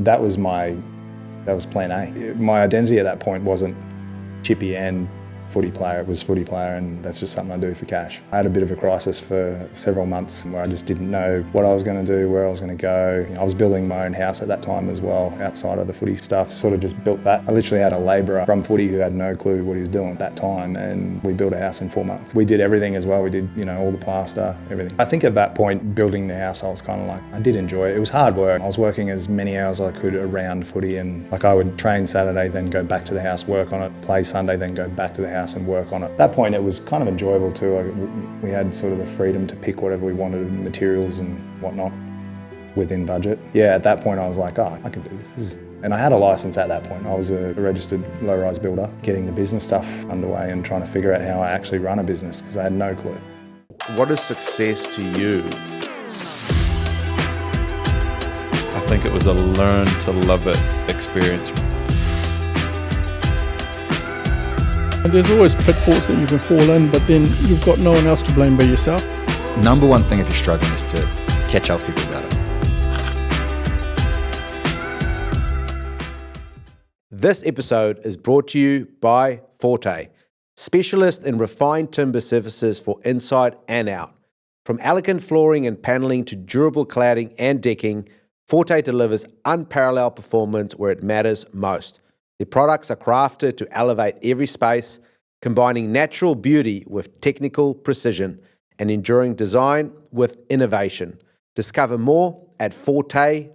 that was plan A. My identity at that point wasn't chippy and footy player, it was footy player, and that's just something I do for cash. I had a bit of a crisis for several months where I just didn't know what I was going to do, where I was going to go. I was building my own house at that time as well, outside of the footy stuff, sort of just built that. I literally had a labourer from footy who had no clue what he was doing at that time, and we built a house in 4 months. We did everything as well. We did, all the plaster, everything. I think at that point, building the house, I was kind of like, I did enjoy it. It was hard work. I was working as many hours as I could around footy, and I would train Saturday, then go back to the house, work on it, play Sunday, then go back to the house and work on it. At that point, it was kind of enjoyable too. We had sort of the freedom to pick whatever we wanted, materials and whatnot, within budget. Yeah, at that point I was like, I can do this. And I had a license at that point. I was a registered low-rise builder, getting the business stuff underway and trying to figure out how I actually run a business, because I had no clue. What is success to you? I think it was a learn to love it experience. And there's always pitfalls that you can fall in, but then you've got no one else to blame but yourself. Number one thing if you're struggling is to catch up with people about it. This episode is brought to you by Forte, specialist in refined timber surfaces for inside and out. From elegant flooring and paneling to durable cladding and decking, Forte delivers unparalleled performance where it matters most. Their products are crafted to elevate every space, combining natural beauty with technical precision and enduring design with innovation. Discover more at forte.co.nz.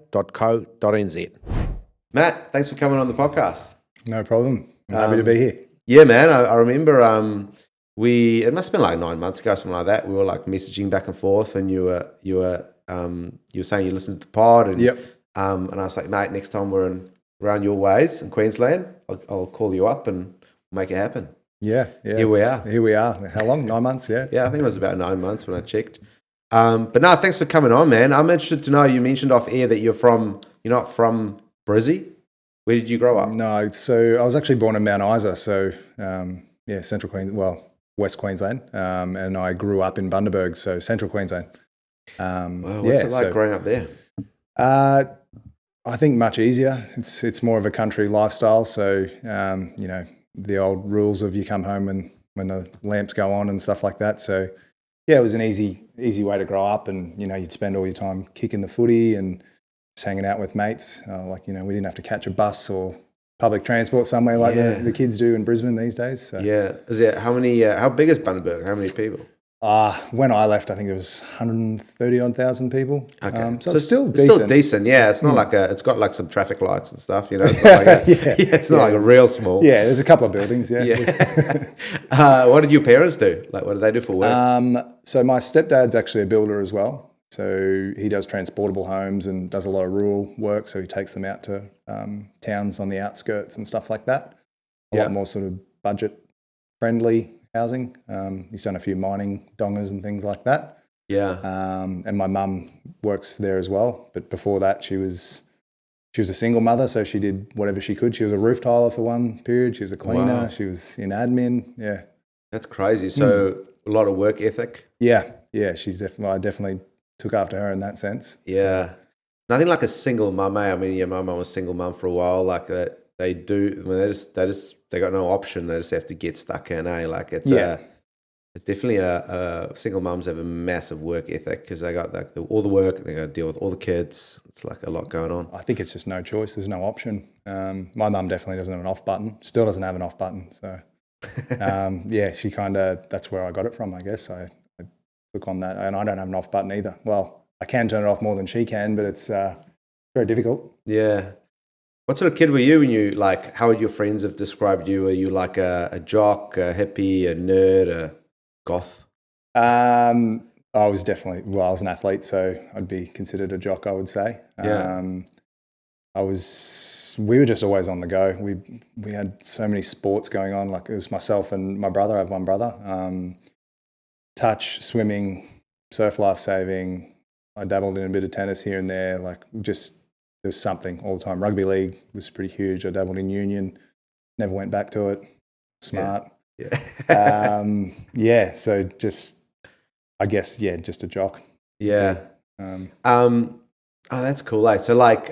Matt, thanks for coming on the podcast. No problem. I'm happy to be here. Yeah, man. I remember it must have been like 9 months ago, something like that. We were like messaging back and forth, and you were saying you listened to the pod, and yep. And I was like, mate, next time we're around your ways in Queensland, I'll call you up and make it happen. Yeah. Here we are. How long? 9 months, yeah. Yeah, I think it was about 9 months when I checked. But no, thanks for coming on, man. I'm interested to know, you mentioned off air that you're not from Brizzy. Where did you grow up? No, so I was actually born in Mount Isa, so central Queensland, well, West Queensland, and I grew up in Bundaberg, so central Queensland. What's it like growing up there? I think much easier. It's more of a country lifestyle, so the old rules of you come home when the lamps go on and stuff like that. So yeah, it was an easy way to grow up, and you'd spend all your time kicking the footy and just hanging out with mates. We didn't have to catch a bus or public transport somewhere like the kids do in Brisbane these days. So. Yeah, how big is Bundaberg? How many people? When I left, I think it was 130,000 people. Okay, so it's still decent. Still decent, yeah. It's not like it's got like some traffic lights and stuff. It's not like it's not like a real small. Yeah, there's a couple of buildings. Yeah. What did your parents do? Like, what did they do for work? So my stepdad's actually a builder as well. So he does transportable homes and does a lot of rural work. So he takes them out to towns on the outskirts and stuff like that. A lot more sort of budget friendly housing. He's done a few mining dongers and things like that. Yeah. And my mum works there as well. But before that, she was a single mother, so she did whatever she could. She was a roof tiler for one period. She was a cleaner. Wow. She was in admin. Yeah. That's crazy. So a lot of work ethic. Yeah. She's I definitely took after her in that sense. Yeah. So. Nothing like a single mum. I mean, my mum was a single mum for a while. Like they do. I mean, they got no option. They just have to get stuck in. Like it's definitely a single mums have a massive work ethic because they got like all the work. They got to deal with all the kids. It's like a lot going on. I think it's just no choice. There's no option. My mum definitely doesn't have an off button. Still doesn't have an off button. So she that's where I got it from. I guess I took on that, and I don't have an off button either. Well, I can turn it off more than she can, but it's very difficult. Yeah. What sort of kid were you when you, like, how would your friends have described you? Were you like a jock, a hippie, a nerd, a goth? I was an athlete, so I'd be considered a jock, I would say. Yeah. We were just always on the go. We had so many sports going on. Like, it was myself and my brother. I have one brother. Touch, swimming, surf lifesaving. I dabbled in a bit of tennis here and there. Like, just there was something all the time. Rugby league was pretty huge. I dabbled in union. Never went back to it. Smart. Yeah. So just, I guess, just a jock. Yeah. Oh, that's cool. So like,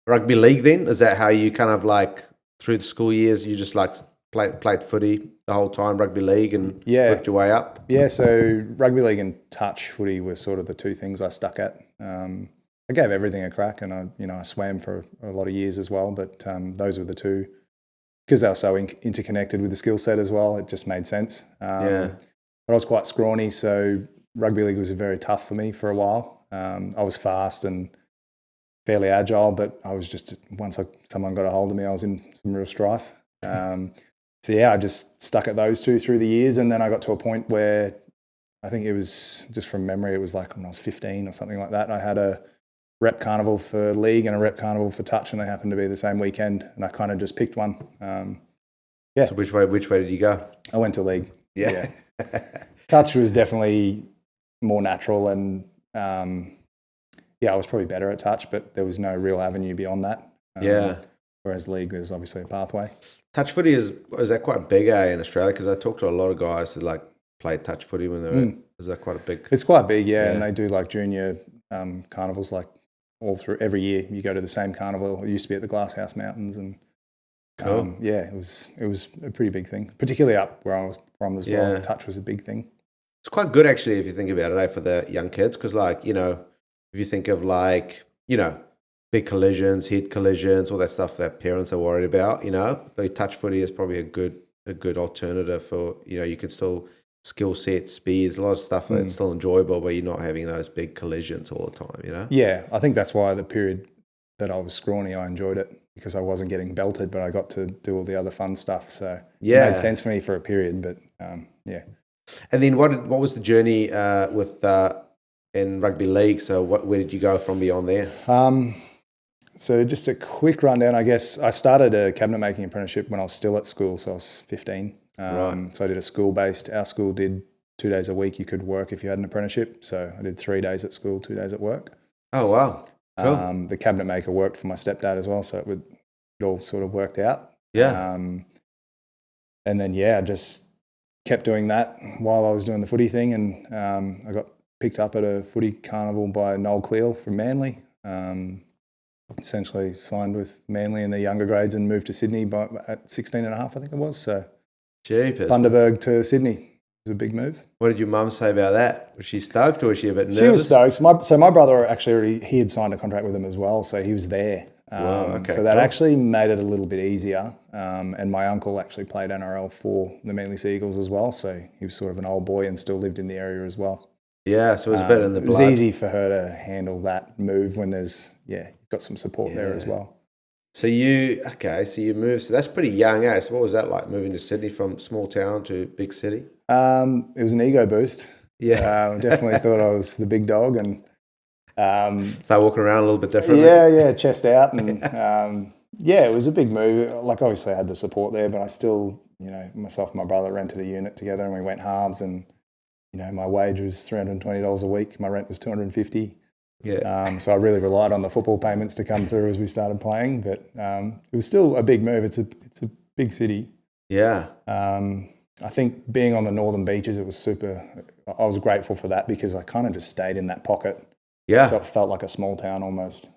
rugby league then? Is that how you kind of like through the school years you just like played footy the whole time, rugby league, and worked your way up? Yeah, so rugby league and touch footy were sort of the two things I stuck at. I gave everything a crack, and I swam for a lot of years as well. But those were the two, because they were so interconnected with the skill set as well. It just made sense. But I was quite scrawny, so rugby league was very tough for me for a while. I was fast and fairly agile, but I was just, once someone got a hold of me, I was in some real strife. So yeah, I just stuck at those two through the years, and then I got to a point where I think it was, just from memory, it was like when I was 15 or something like that. I had a rep carnival for league and a rep carnival for touch, and they happened to be the same weekend, and I kind of just picked one. So which way did you go? I went to league. Yeah. Touch was definitely more natural, and I was probably better at touch, but there was no real avenue beyond that. Whereas league, there's obviously a pathway. Touch footy is that quite big in Australia? Because I talked to a lot of guys who like played touch footy when they were. Is that quite a big? It's quite big, and they do like junior carnivals like all through every year. You go to the same carnival. It used to be at the Glasshouse Mountains, and cool. It was a pretty big thing, particularly up where I was from as well. Touch was a big thing. It's quite good actually if you think about it, for the young kids, because like if you think of like big collisions, head collisions, all that stuff that parents are worried about, the touch footy is probably a good alternative for, you can still skill set, speeds, a lot of stuff that's still enjoyable, but you're not having those big collisions all the time, Yeah, I think that's why the period that I was scrawny, I enjoyed it, because I wasn't getting belted, but I got to do all the other fun stuff. So it made sense for me for a period, but And then what was the journey with in rugby league? So where did you go from beyond there? So just a quick rundown, I guess. I started a cabinet making apprenticeship when I was still at school, so I was 15. Right. So I did our school did 2 days a week you could work if you had an apprenticeship. So I did 3 days at school, 2 days at work. Oh, wow. Cool. The cabinet maker worked for my stepdad as well, so it all sort of worked out. Yeah. And then, I just kept doing that while I was doing the footy thing, and I got picked up at a footy carnival by Noel Cleal from Manly. Essentially signed with Manly in the younger grades and moved to Sydney at 16 and a half, I think it was. So Jeepers. Bundaberg to Sydney. It was a big move. What did your mum say about that? Was she stoked or was she a bit nervous? She was stoked. So my brother actually he had signed a contract with them as well, so he was there. Wow, okay, so that actually made it a little bit easier. And my uncle actually played NRL for the Manly Seagulls as well, so he was sort of an old boy and still lived in the area as well. Yeah, so it was a bit in the blood. It was easy for her to handle that move when there's, got some support there as well. So you moved, so that's pretty young, eh? So what was that like, moving to Sydney from small town to big city? It was an ego boost. Yeah. Definitely thought I was the big dog, and start walking around a little bit differently. Yeah, chest out, and it was a big move. Like obviously I had the support there, but I still, myself and my brother rented a unit together, and we went halves, and my wage was $320 a week. My rent was $250. Yeah. So I really relied on the football payments to come through as we started playing, but it was still a big move. It's a big city. Yeah. I think being on the northern beaches, it was super. I was grateful for that because I kind of just stayed in that pocket. Yeah. So it felt like a small town almost.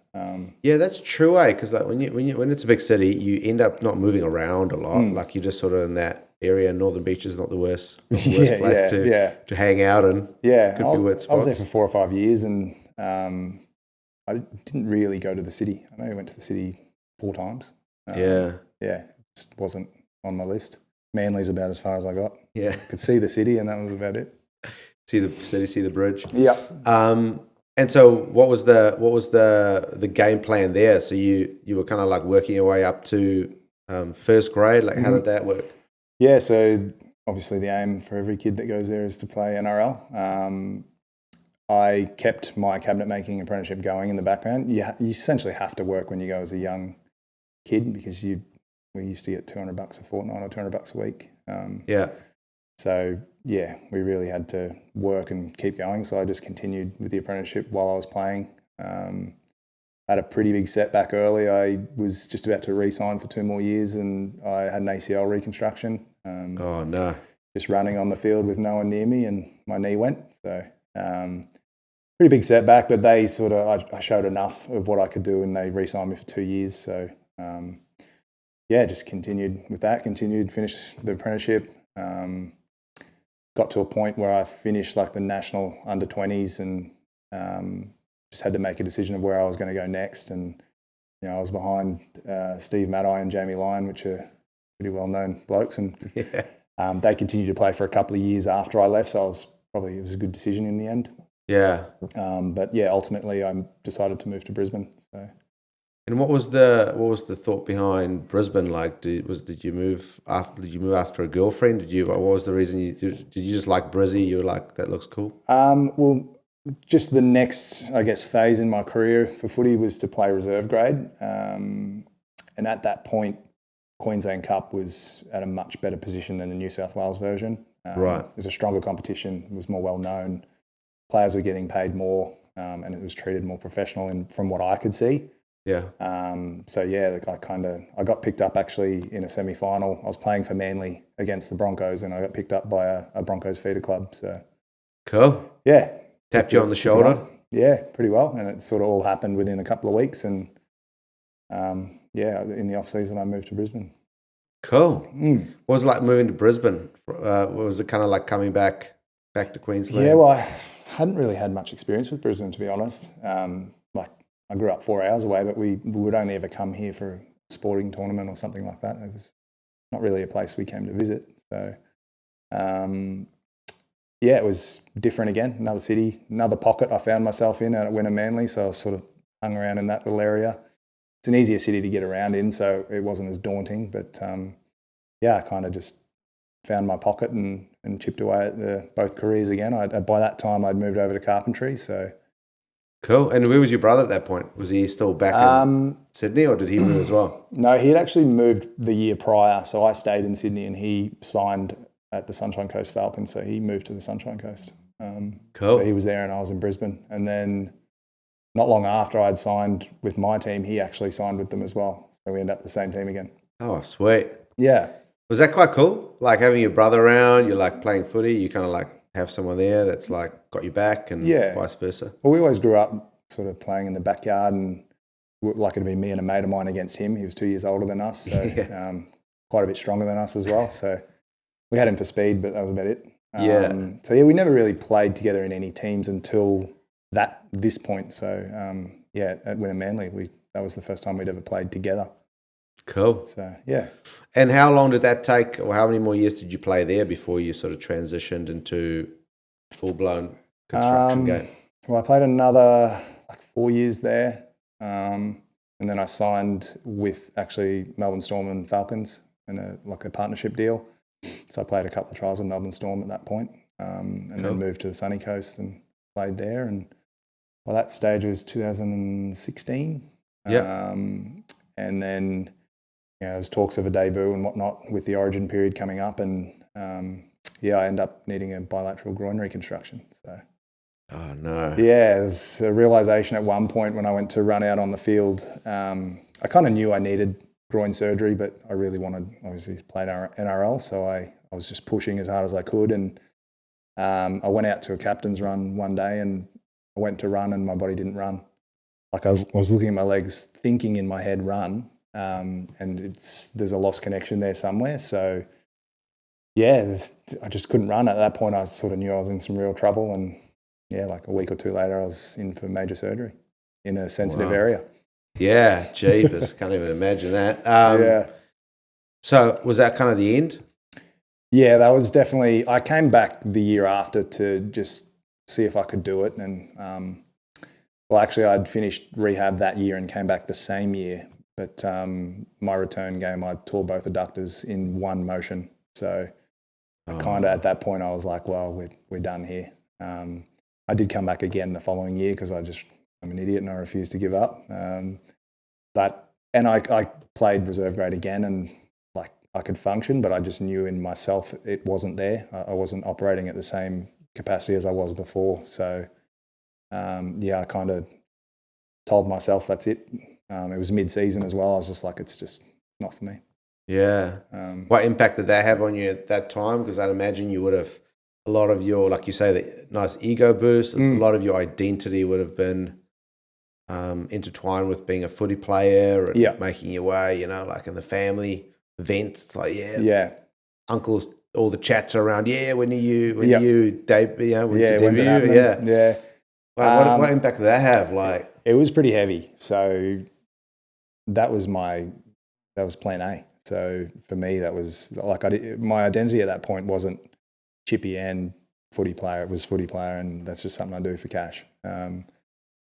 Yeah, that's true, eh? Because like when it's a big city, you end up not moving around a lot. Like you're just sort of in that area. Northern Beach is not the worst place to hang out in. Yeah, could be wet spots. I was there for 4 or 5 years, and I didn't really go to the city. I know I went to the city 4 times. It just wasn't on my list. Manly's about as far as I got. Yeah, could see the city, and that was about it. See the city, see the bridge. Yeah. And so, what was the game plan there? So you were kind of like working your way up to first grade. Like, how did that work? Yeah. So obviously, the aim for every kid that goes there is to play NRL. I kept my cabinet making apprenticeship going in the background. You essentially have to work when you go as a young kid because we used to get $200 a fortnight or $200 a week. So we really had to work and keep going. So I just continued with the apprenticeship while I was playing. I had a pretty big setback early. I was just about to re-sign for 2 more years, and I had an ACL reconstruction. Oh no! Just running on the field with no one near me, and my knee went. So pretty big setback, but they sort of, I showed enough of what I could do and they re-signed me for 2 years. So, just continued with that, finished the apprenticeship. Got to a point where I finished like the national under-20s and just had to make a decision of where I was going to go next. And, I was behind Steve Maddai and Jamie Lyon, which are pretty well-known blokes. And they continued to play for a couple of years after I left. So it was a good decision in the end. Yeah. Ultimately I decided to move to Brisbane. So. And what was the thought behind Brisbane? Like, did you move after a girlfriend? What was the reason? Did you just like Brizzy? You were like, that looks cool. Just the next, I guess, phase in my career for footy was to play reserve grade, and at that point, Queensland Cup was at a much better position than the New South Wales version. Right, it was a stronger competition. It was more well known. Players were getting paid more, and it was treated more professional. From what I could see. Yeah. I got picked up actually in a semi-final. I was playing for Manly against the Broncos, and I got picked up by a Broncos feeder club. So cool. Yeah. Tapped you on the shoulder. Yeah, pretty well, and it sort of all happened within a couple of weeks. And in the off season, I moved to Brisbane. Cool. What was it like moving to Brisbane? Was it kind of like coming back to Queensland? Yeah, well, I hadn't really had much experience with Brisbane, to be honest. I grew up 4 hours away, but we would only ever come here for a sporting tournament or something like that. It was not really a place we came to visit. So, it was different again, another city, another pocket I found myself in at Wynnum Manly. So I sort of hung around in that little area. It's an easier city to get around in, so it wasn't as daunting. But, I kind of just found my pocket and chipped away at both careers again. By that time, I'd moved over to carpentry, so... Cool. And where was your brother at that point? Was he still back in Sydney, or did he move as well? No, he had actually moved the year prior. So I stayed in Sydney and he signed at the Sunshine Coast Falcons. So he moved to the Sunshine Coast. Cool. So he was there and I was in Brisbane. And then not long after I'd signed with my team, he actually signed with them as well. So we ended up the same team again. Oh, sweet. Yeah. Was that quite cool? Like having your brother around, you're like playing footy, you kind of like have someone there that's like got your back and vice versa. Well, we always grew up sort of playing in the backyard, and like it'd be me and a mate of mine against him. He was 2 years older than us, so quite a bit stronger than us as well. So we had him for speed, but that was about it. We never really played together in any teams until this point. So at Wynnum Manly, that was the first time we'd ever played together. Cool. So, yeah. And how long did that take, or how many more years did you play there before you sort of transitioned into full-blown construction game? Well, I played another 4 years there, and then I signed with actually Melbourne Storm and Falcons in a partnership deal. So I played a couple of trials with Melbourne Storm at that point, and then moved to the sunny coast and played there. And that stage was 2016. Yeah. And then... there was talks of a debut and whatnot with the origin period coming up, and I ended up needing a bilateral groin reconstruction. So, oh no! Yeah, there was a realisation at one point when I went to run out on the field. I kind of knew I needed groin surgery, but I really wanted, obviously, to play NRL, so I was just pushing as hard as I could. And I went out to a captain's run one day, and I went to run, and my body didn't run. Like I was looking at my legs, thinking in my head, run. And there's a lost connection there somewhere. So, I just couldn't run. At that point, I sort of knew I was in some real trouble. And, like a week or two later, I was in for major surgery in a sensitive area. Yeah, jeepers. Can't even imagine that. So was that kind of the end? Yeah, that was definitely... I came back the year after to just see if I could do it. And, actually, I'd finished rehab that year and came back the same year. But my return game, I tore both adductors in one motion. So kind of at that point, I was like, well, we're done here. I did come back again the following year because I'm an idiot and I refused to give up. I played reserve grade again, and like I could function, but I just knew in myself it wasn't there. I wasn't operating at the same capacity as I was before. So I kind of told myself that's it. It was mid-season as well. I was just like, it's just not for me. Yeah. What impact did that have on you at that time? Because I'd imagine you would have a lot of your, like you say, the nice ego boost, a lot of your identity would have been intertwined with being a footy player and making your way, you know, like in the family events. It's like, uncles, all the chats around, when are you when's your debut? When's it happening? Wow, what impact did that have? Like, it was pretty heavy. So that was plan A. So for me, that was like, my identity at that point wasn't chippy and footy player. It was footy player, and that's just something I do for cash.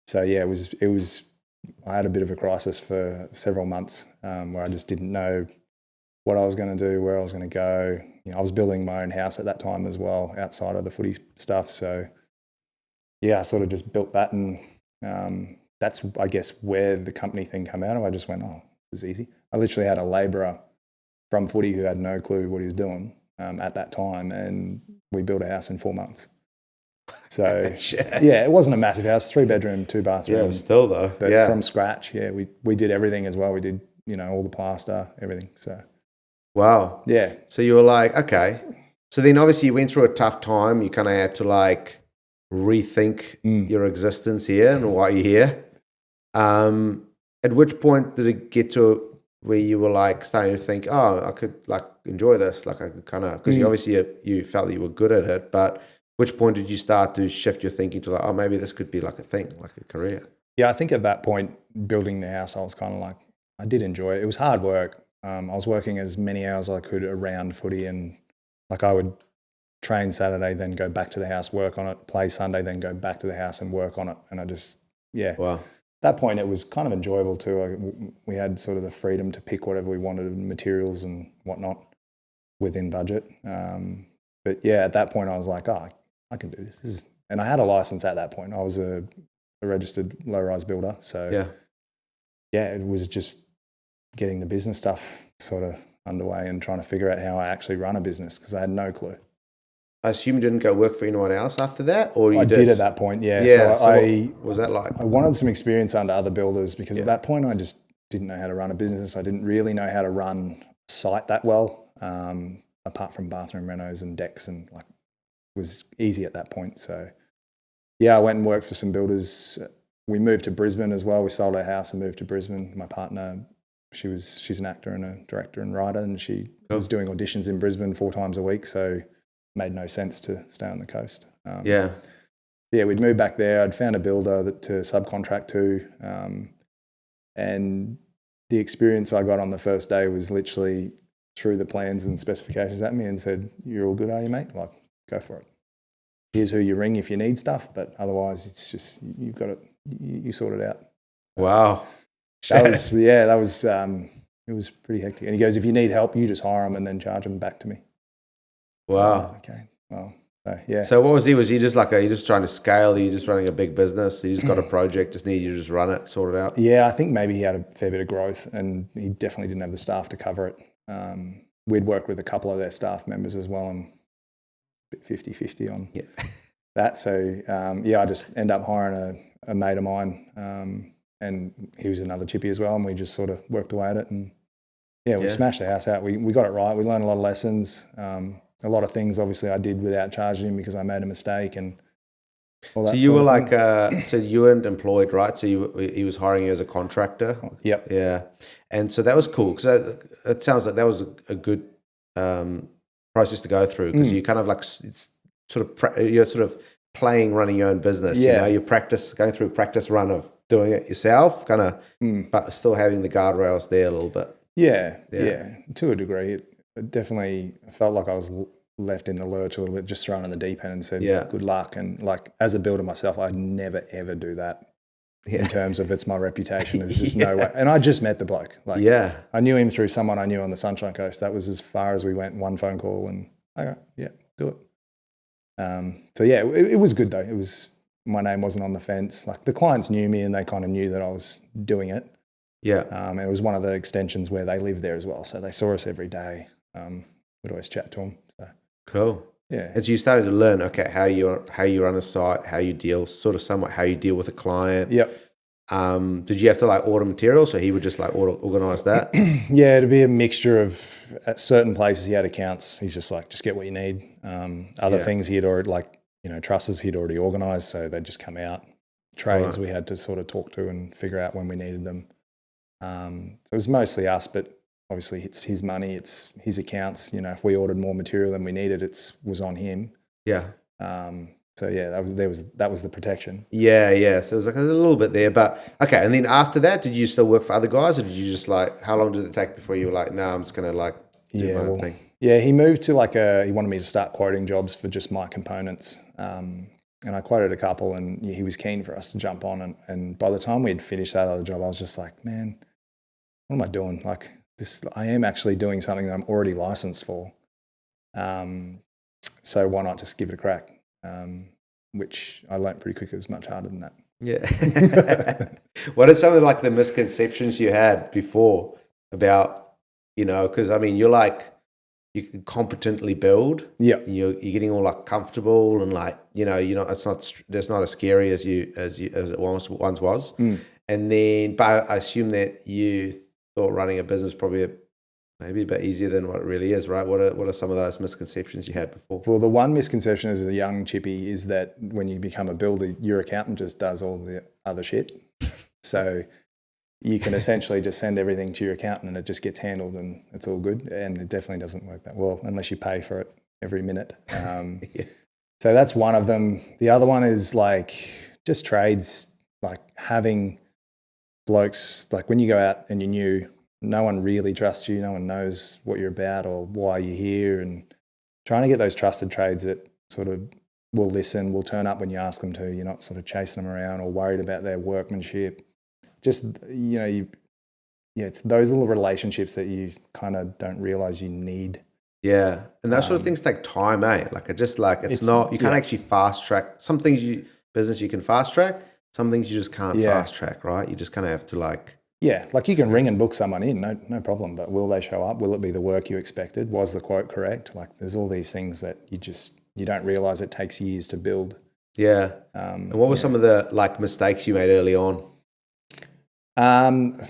So yeah, it was. I had a bit of a crisis for several months where I just didn't know what I was going to do, where I was going to go. You know, I was building my own house at that time as well, outside of the footy stuff. So yeah, I sort of just built that, and that's, I guess, where the company thing came out of. I just went, oh, it was easy. I literally had a labourer from footy who had no clue what he was doing at that time, and we built a house in 4 months. So yeah, it wasn't a massive house, 3-bedroom, 2-bathroom. Yeah, still though. But from scratch, we did everything as well. We did, you know, all the plaster, everything. So wow. Yeah. So you were like, okay. So then obviously you went through a tough time. You kind of had to like rethink your existence here and why you're here. At which point did it get to where you were like starting to think, oh, I could like enjoy this, like I could kind of, because obviously you felt that you were good at it, but which point did you start to shift your thinking to like, oh, maybe this could be like a thing, like a career? Yeah, I think at that point, building the house, I was kind of like, I did enjoy it. It was hard work. I was working as many hours as I could around footy, and like I would train Saturday, then go back to the house, work on it, play Sunday, then go back to the house and work on it. And I just, wow. At that point, it was kind of enjoyable too. We had sort of the freedom to pick whatever we wanted, materials and whatnot, within budget. But yeah, at that point, I was like, oh, I can do this. And I had a license at that point. I was a registered low-rise builder. So yeah, it was just getting the business stuff sort of underway and trying to figure out how I actually run a business, because I had no clue. I assume you didn't go work for anyone else after that, or you did at that point, yeah. So what was that like? I wanted some experience under other builders, because at that point I just didn't know how to run a business. I didn't really know how to run a site that well, apart from bathroom renos and decks, and like it was easy at that point. So yeah, I went and worked for some builders. We moved to Brisbane as well. We sold our house and moved to Brisbane. My partner, she's an actor and a director and writer, and she was doing auditions in Brisbane 4 times a week. So made no sense to stay on the coast. We'd moved back there. I'd found a builder to subcontract to, and the experience I got on the first day was literally threw the plans and specifications at me and said, "You're all good, are you, mate? Like, go for it. Here's who you ring if you need stuff, but otherwise it's just, you've got it, you sort it out." Wow. That was it was pretty hectic. And he goes, "If you need help, you just hire them and then charge them back to me." Wow. Okay. Well, yeah. So what was he? Was he just like, are you just trying to scale? Are you just running a big business? You just got a project, just need you to just run it, sort it out? Yeah, I think maybe he had a fair bit of growth, and he definitely didn't have the staff to cover it. We'd worked with a couple of their staff members as well, and 50-50 on that. So I just ended up hiring a mate of mine, and he was another chippy as well, and we just sort of worked away at it, and we smashed the house out. We got it right. We learned a lot of lessons. A lot of things, obviously, I did without charging him because I made a mistake and all that. So you were like, so you weren't employed, right? So he was hiring you as a contractor? Yep. Yeah. And so that was cool, because it sounds like that was a good process to go through, because you kind of like, it's you're sort of running your own business. You know, you going through a practice run of doing it yourself, kind of, but still having the guardrails there a little bit. Yeah. To a degree. It definitely felt like I was left in the lurch a little bit, just thrown in the deep end and said, good luck. And like, as a builder myself, I'd never, ever do that in terms of it's my reputation. There's just no way. And I just met the bloke. Like, I knew him through someone I knew on the Sunshine Coast. That was as far as we went, one phone call, and do it. It was good though. It was, my name wasn't on the fence. Like, the clients knew me and they kind of knew that I was doing it. It was one of the extensions where they lived there as well. So they saw us every day. We'd always chat to them. So. Cool. Yeah. And so you started to learn, how you run a site, how you deal, sort of somewhat how you deal with a client. Yep. Did you have to like order material? So he would just like organise that? Yeah, it'd be a mixture of, at certain places he had accounts. He's just like, just get what you need. Other things he had already, like, trusses he'd already organised, so they'd just come out. Trades we had to sort of talk to and figure out when we needed them. So it was mostly us, but obviously it's his money, it's his accounts. If we ordered more material than we needed, it was on him. Yeah. So yeah, that was the protection. Yeah. So it was like a little bit there, but okay. And then after that, did you still work for other guys, or did you just like? How long did it take before you were like, no, I'm just gonna like do my own thing? Yeah, he moved to he wanted me to start quoting jobs for just my components, and I quoted a couple, and he was keen for us to jump on. And by the time we had finished that other job, I was just like, man, what am I doing? Like this, I am actually doing something that I'm already licensed for. So why not just give it a crack? Which I learned pretty quick. It was much harder than that. Yeah. What are some of like the misconceptions you had before about, because I mean, you're like, you can competently build. Yeah. You're getting all like comfortable and like, it's not as scary as it once was. And then, but I assume that you thought running a business probably maybe a bit easier than what it really is, right? What are some of those misconceptions you had before? Well, the one misconception as a young chippy is that when you become a builder, your accountant just does all the other shit. So you can essentially just send everything to your accountant and it just gets handled and it's all good. And it definitely doesn't work that well unless you pay for it every minute. Yeah. So that's one of them. The other one is like just trades, like having blokes, like when you go out and you're new, no one really trusts you. No one knows what you're about or why you're here. And trying to get those trusted trades that sort of will listen, will turn up when you ask them to. You're not sort of chasing them around or worried about their workmanship. Just, it's those little relationships that you kind of don't realize you need. Yeah. And those sort of things take time, eh? Like it's not, you can't actually fast track. Some things you can fast track. Some things you just can't fast track, right? You just kind of have to like. Yeah, like you can ring and book someone in, no problem. But will they show up? Will it be the work you expected? Was the quote correct? Like there's all these things that you don't realize it takes years to build. Yeah. And what were some of the like mistakes you made early on?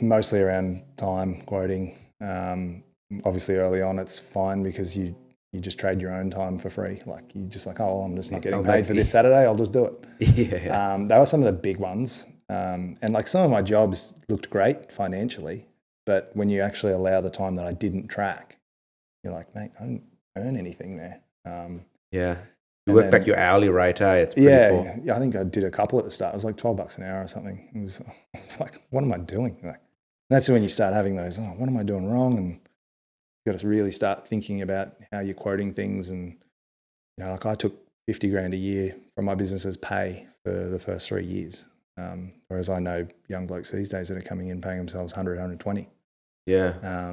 Mostly around time quoting. Obviously early on it's fine because you just trade your own time for free. Like you just like, I'm just not getting paid for this Saturday. I'll just do it. Yeah. They were some of the big ones. And like some of my jobs looked great financially, but when you actually allow the time that I didn't track, you're like, mate, I didn't earn anything there. Yeah. You work back your hourly rate, eh? It's pretty poor. Yeah, I think I did a couple at the start. It was like $12 an hour or something. I was like, what am I doing? Like, that's when you start having those, what am I doing wrong? And you got to really start thinking about how you're quoting things. And, like I took 50 grand a year from my business's pay for the first 3 years. Whereas I know young blokes these days that are coming in paying themselves 100, 120. Yeah.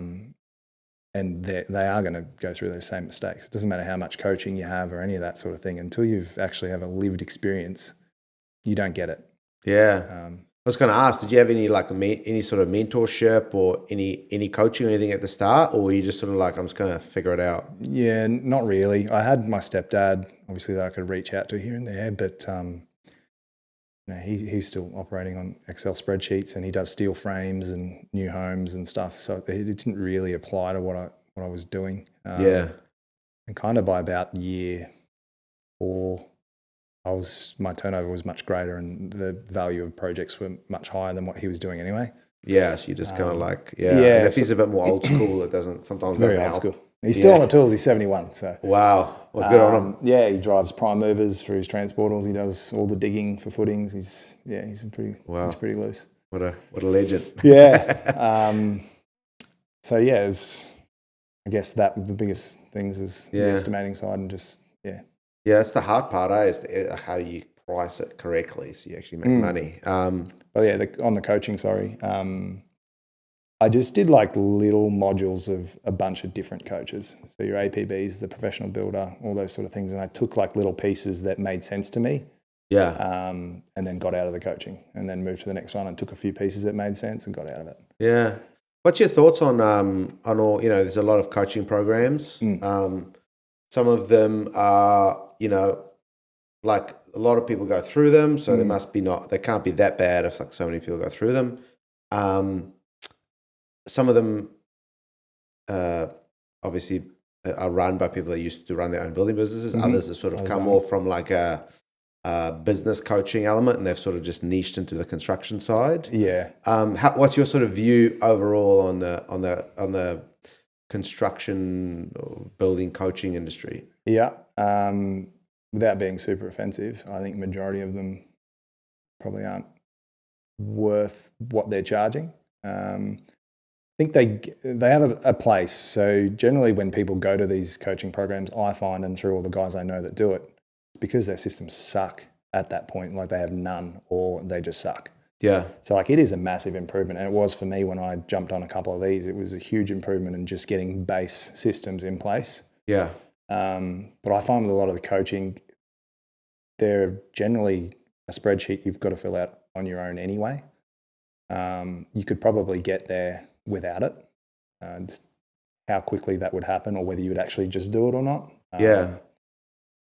And they are going to go through those same mistakes. It doesn't matter how much coaching you have or any of that sort of thing. Until you've actually have a lived experience, you don't get it. Yeah. I was going to ask, did you have any like any sort of mentorship or any coaching or anything at the start, or were you just sort of like, I'm just going to figure it out? Yeah, not really. I had my stepdad, obviously, that I could reach out to here and there, but he's still operating on Excel spreadsheets and he does steel frames and new homes and stuff. So it didn't really apply to what I was doing. And kind of by about year 4, my turnover was much greater and the value of projects were much higher than what he was doing anyway. Yeah, so you just kind of like, and if he's a bit more old school, it sometimes doesn't help. School. He's still on the tools. He's 71. So wow, well, good on him. Yeah, he drives prime movers for his transporters. He does all the digging for footings. He's pretty loose. What a legend. Yeah. So yeah, it was, I guess that the biggest things is the estimating side and just Yeah, that's the hard part. Is how do you price it correctly so you actually make money? But yeah, on the coaching, sorry. I just did like little modules of a bunch of different coaches. So your APBs, the professional builder, all those sort of things. And I took like little pieces that made sense to me. Yeah. And then got out of the coaching and then moved to the next one and took a few pieces that made sense and got out of it. Yeah. What's your thoughts on all, there's a lot of coaching programs. Some of them are, like a lot of people go through them, so they can't be that bad if like so many people go through them. Some of them obviously are run by people that used to run their own building businesses. Others have sort of come off from like a business coaching element, and they've sort of just niched into the construction side. Yeah. What's your sort of view overall on the construction or building coaching industry? Yeah. Without being super offensive, I think majority of them probably aren't worth what they're charging. I think they have a place. So generally when people go to these coaching programs, I find, and through all the guys I know that do it, because their systems suck at that point, like they have none or they just suck. Yeah. So like it is a massive improvement. And it was for me when I jumped on a couple of these, it was a huge improvement in just getting base systems in place. Yeah. But I find with a lot of the coaching, they're generally a spreadsheet you've got to fill out on your own anyway. You could probably get there without it. Just how quickly that would happen or whether you would actually just do it or not.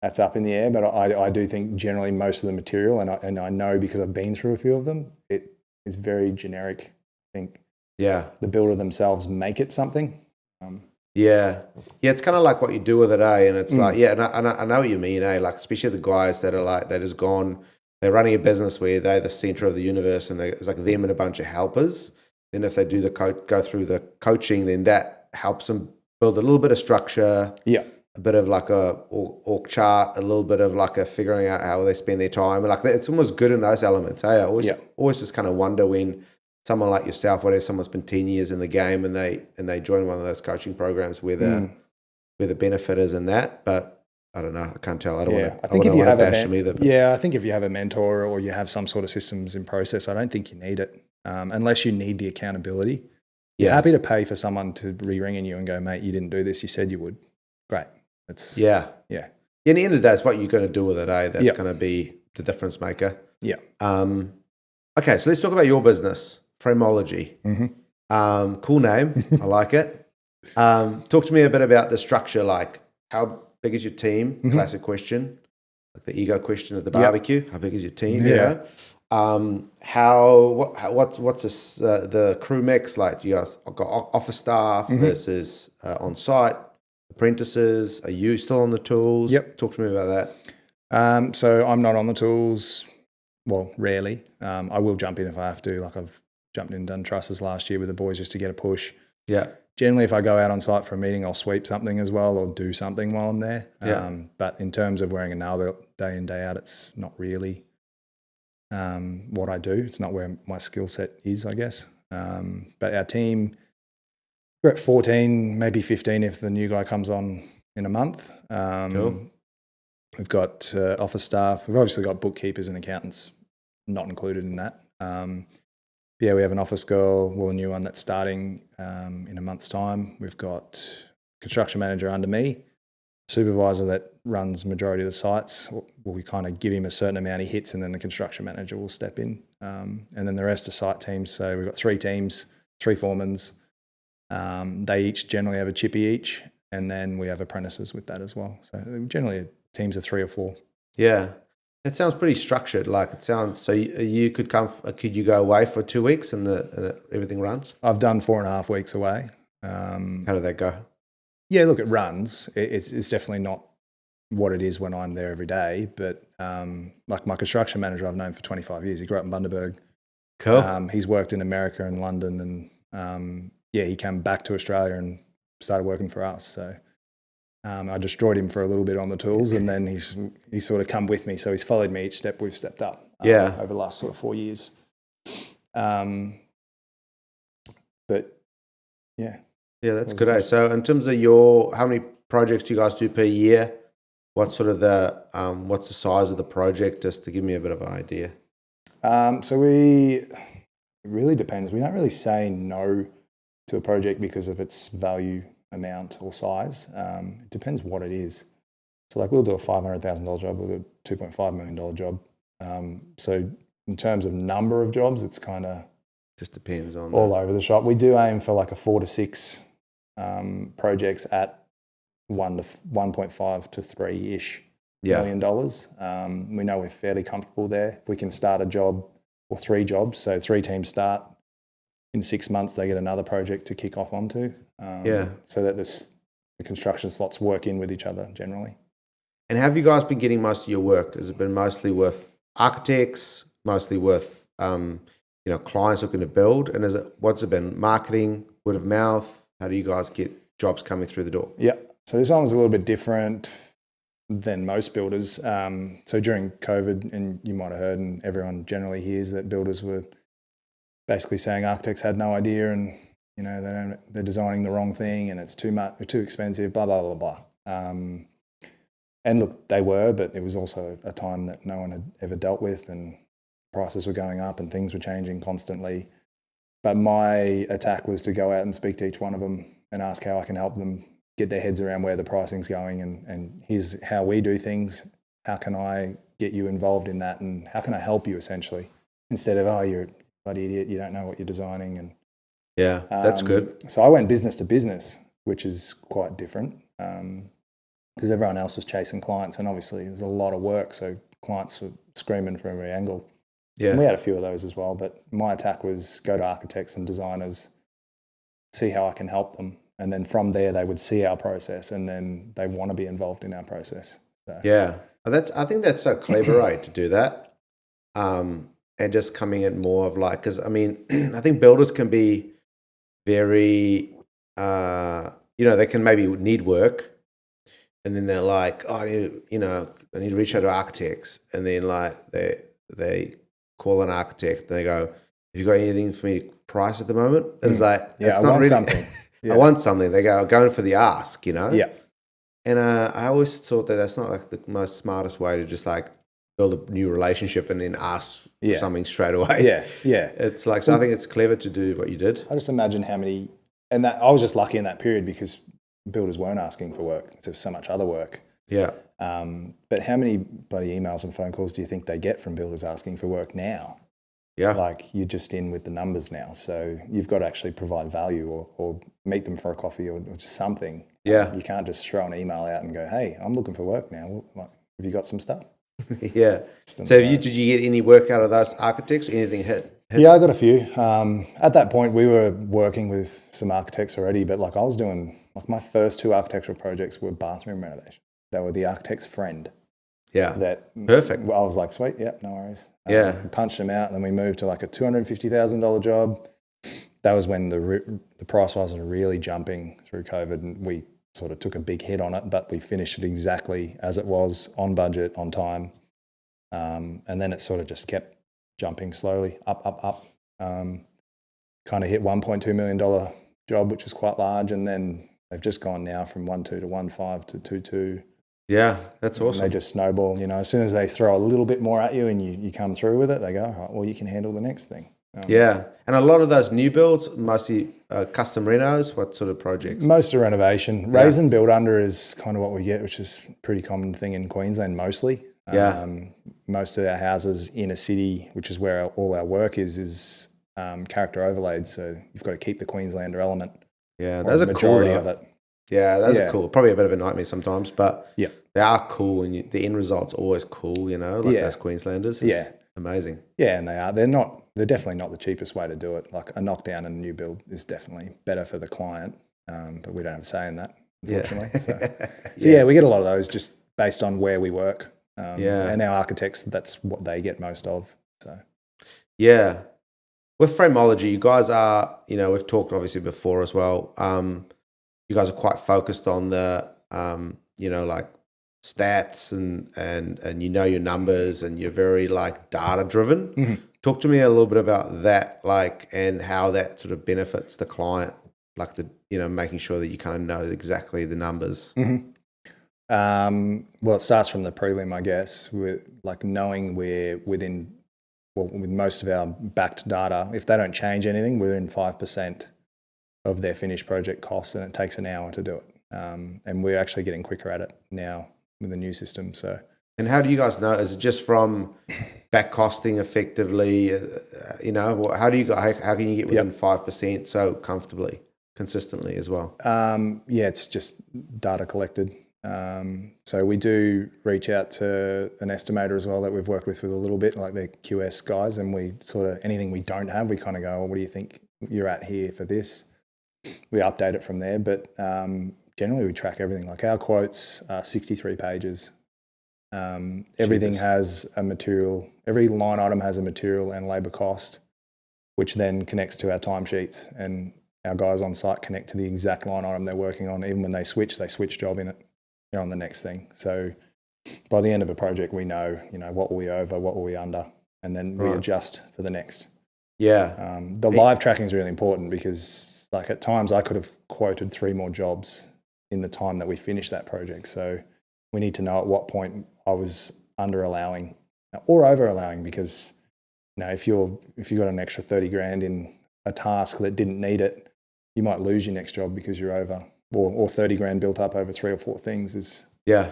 That's up in the air, but I do think generally most of the material, and I know because I've been through a few of them, it is very generic. I think the builder themselves make it something. It's kind of like what you do with it, and it's like, and I know what you mean, like especially the guys that are like, that has gone, they're running a business where they're the center of the universe and it's like them and a bunch of helpers. Then if they do go through the coaching, then that helps them build a little bit of structure, a bit of like a org chart, a little bit of like a figuring out how they spend their time, and like it's almost good in those elements. I always just kind of wonder when someone like yourself, whether someone's been 10 years in the game and they join one of those coaching programs, where the benefit is in that. But I don't know. I can't tell. I don't want to bash them either. I think if you have a mentor or you have some sort of systems in process, I don't think you need it unless you need the accountability. You're happy to pay for someone to re-ring in you and go, mate, you didn't do this. You said you would. Great. It's In the end of the day, it's what you're going to do with it, That's going to be the difference maker. Yeah. Okay, so let's talk about your business, Frameology. Cool name. I like it. Talk to me a bit about the structure. Like, how big is your team? Classic question. Like the ego question at the barbecue. How big is your team? Yeah. What's this, the crew mix like? Do you guys got office staff versus on site? Apprentices? Are you still on the tools? Yep. Talk to me about that. So I'm not on the tools. Well, rarely. I will jump in if I have to. Like I've jumped in and done trusses last year with the boys just to get a push. Yeah. Generally, if I go out on site for a meeting, I'll sweep something as well or do something while I'm there. But in terms of wearing a nail belt day in, day out, it's not really what I do. It's not where my skill set is, I guess. But our team, we're at 14, maybe 15 if the new guy comes on in a month. Cool. We've got office staff. We've obviously got bookkeepers and accountants not included in that. We have an office girl, a new one that's starting in a month's time. We've got construction manager under me, supervisor that runs majority of the sites. We kind of give him a certain amount he hits, and then the construction manager will step in. And then the rest are site teams. So we've got 3 teams, 3 foremans. They each generally have a chippy each, and then we have apprentices with that as well. So generally teams of 3 or 4. Yeah. It sounds pretty structured. Like it sounds, so you could could you go away for 2 weeks and everything runs? I've done 4.5 weeks away. How did that go? Yeah, look, it runs. It's definitely not what it is when I'm there every day. But like my construction manager, I've known for 25 years. He grew up in Bundaberg. Cool. He's worked in America and London, and he came back to Australia and started working for us. So I destroyed him for a little bit on the tools, and then he's sort of come with me. So he's followed me each step we've stepped up over the last sort of 4 years. But yeah. Yeah, that's good. So in terms of how many projects do you guys do per year? What's sort of what's the size of the project, just to give me a bit of an idea? So it really depends. We don't really say no to a project because of its value, amount or size. It depends what it is. So like we'll do a $500,000 job, we'll do a $2.5 million job. So in terms of number of jobs, it's kind of just depends on all over the shop. We do aim for like a 4 to 6 projects at 1.5 to 3-ish Yeah. $1 million. We know we're fairly comfortable there. If we can start a job or 3 jobs, so 3 teams start, in 6 months they get another project to kick off onto. So that the construction slots work in with each other generally. And have you guys been getting most of your work? Has it been mostly with architects, mostly with clients looking to build? And what's it been? Marketing, word of mouth? How do you guys get jobs coming through the door? Yeah. So this one was a little bit different than most builders. So during COVID, and you might have heard, and everyone generally hears that builders were basically saying architects had no idea, and they're designing the wrong thing, and it's too much, too expensive, blah blah blah blah. And look, they were, but it was also a time that no one had ever dealt with, and prices were going up and things were changing constantly. But my attack was to go out and speak to each one of them and ask how I can help them get their heads around where the pricing's going, and here's how we do things. How can I get you involved in that, and how can I help you, essentially, instead of, oh, you're a bloody idiot, you don't know what you're designing. And yeah, that's good. So I went business to business, which is quite different, because everyone else was chasing clients, and obviously there's a lot of work, so clients were screaming from every angle. Yeah. And we had a few of those as well, but my attack was go to architects and designers, see how I can help them. And then from there, they would see our process, and then they want to be involved in our process. So. Yeah, I think that's so clever, right, to do that, and just coming in more of like, because I mean, I think builders can be very, they can maybe need work, and then they're like, oh, I need to reach out to architects, and then like they call an architect, and they go, have you got anything for me to price at the moment? And it's like, I want something. Yeah. I want something. They go going for the ask, Yeah. And I always thought that's not like the most smartest way to just like build a new relationship and then ask for something straight away. Yeah. It's like, so I think it's clever to do what you did. I just imagine how many, and that I was just lucky in that period because builders weren't asking for work. There's so much other work. Yeah. But how many bloody emails and phone calls do you think they get from builders asking for work now? Yeah. Like, you're just in with the numbers now. So you've got to actually provide value or meet them for a coffee or just something. Yeah. You can't just throw an email out and go, hey, I'm looking for work now. Have you got some stuff? Yeah. So did you get any work out of those architects? Anything hit? Yeah, I got a few. At that point, we were working with some architects already, but like I was doing, like my first 2 architectural projects were bathroom renovation. They were the architect's friend. Yeah. That perfect. I was like, sweet, yep, no worries. Yeah. We punched them out, and then we moved to like a $250,000 job. That was when the price wasn't really jumping through COVID, and we sort of took a big hit on it, but we finished it exactly as it was, on budget, on time. And then it sort of just kept jumping slowly up. Kind of hit $1.2 million job, which is quite large, and then they've just gone now from 1.2 to 1.5 to 2.2. Yeah, that's awesome. And they just snowball. As soon as they throw a little bit more at you and you come through with it, they go, all right, well, you can handle the next thing. Yeah. And a lot of those new builds, mostly custom renos, what sort of projects? Most are renovation. Raise and build under is kind of what we get, which is a pretty common thing in Queensland mostly. Most of our houses in a city, which is where all our work is character overlaid. So you've got to keep the Queenslander element. Yeah, those are cool. Of it. Yeah, those are cool. Probably a bit of a nightmare sometimes, but yeah, they are cool, and the end result's always cool. Those Queenslanders. It's amazing. Yeah, and they are. They're definitely not the cheapest way to do it. Like a knockdown and a new build is definitely better for the client, but we don't have a say in that, unfortunately. Yeah. So we get a lot of those just based on where we work. And our architects, that's what they get most of. So yeah, with Frameology, you guys are, we've talked obviously before as well. You guys are quite focused on the, like stats and your numbers, and you're very like data driven. Mm-hmm. Talk to me a little bit about that, like, and how that sort of benefits the client, like making sure that you kind of know exactly the numbers. Mm-hmm. Well, it starts from the prelim, I guess, with like knowing we're with most of our backed data, if they don't change anything, we're in 5% of their finished project costs, and it takes an hour to do it. And we're actually getting quicker at it now with the new system. So, and how do you guys know? Is it just from back costing effectively? How can you get within 5% so comfortably, consistently as well? It's just data collected. So we do reach out to an estimator as well that we've worked with a little bit, like the QS guys, and we sort of, anything we don't have, we kind of go, well, what do you think you're at here for this? We update it from there, but generally we track everything. Like our quotes are 63 pages. Everything has a material, every line item has a material and labour cost, which then connects to our timesheets, and our guys on site connect to the exact line item they're working on. Even when they switch job in it. They're on the next thing. So by the end of a project, we know, what were we over, what were we under, and then we adjust for the next. Yeah. The live tracking is really important because, like, at times I could have quoted 3 more jobs in the time that we finished that project. So we need to know at what point I was under allowing or over allowing, because if you've got an extra 30 grand in a task that didn't need it, you might lose your next job because you're over, or 30 grand built up over 3 or 4 things is all of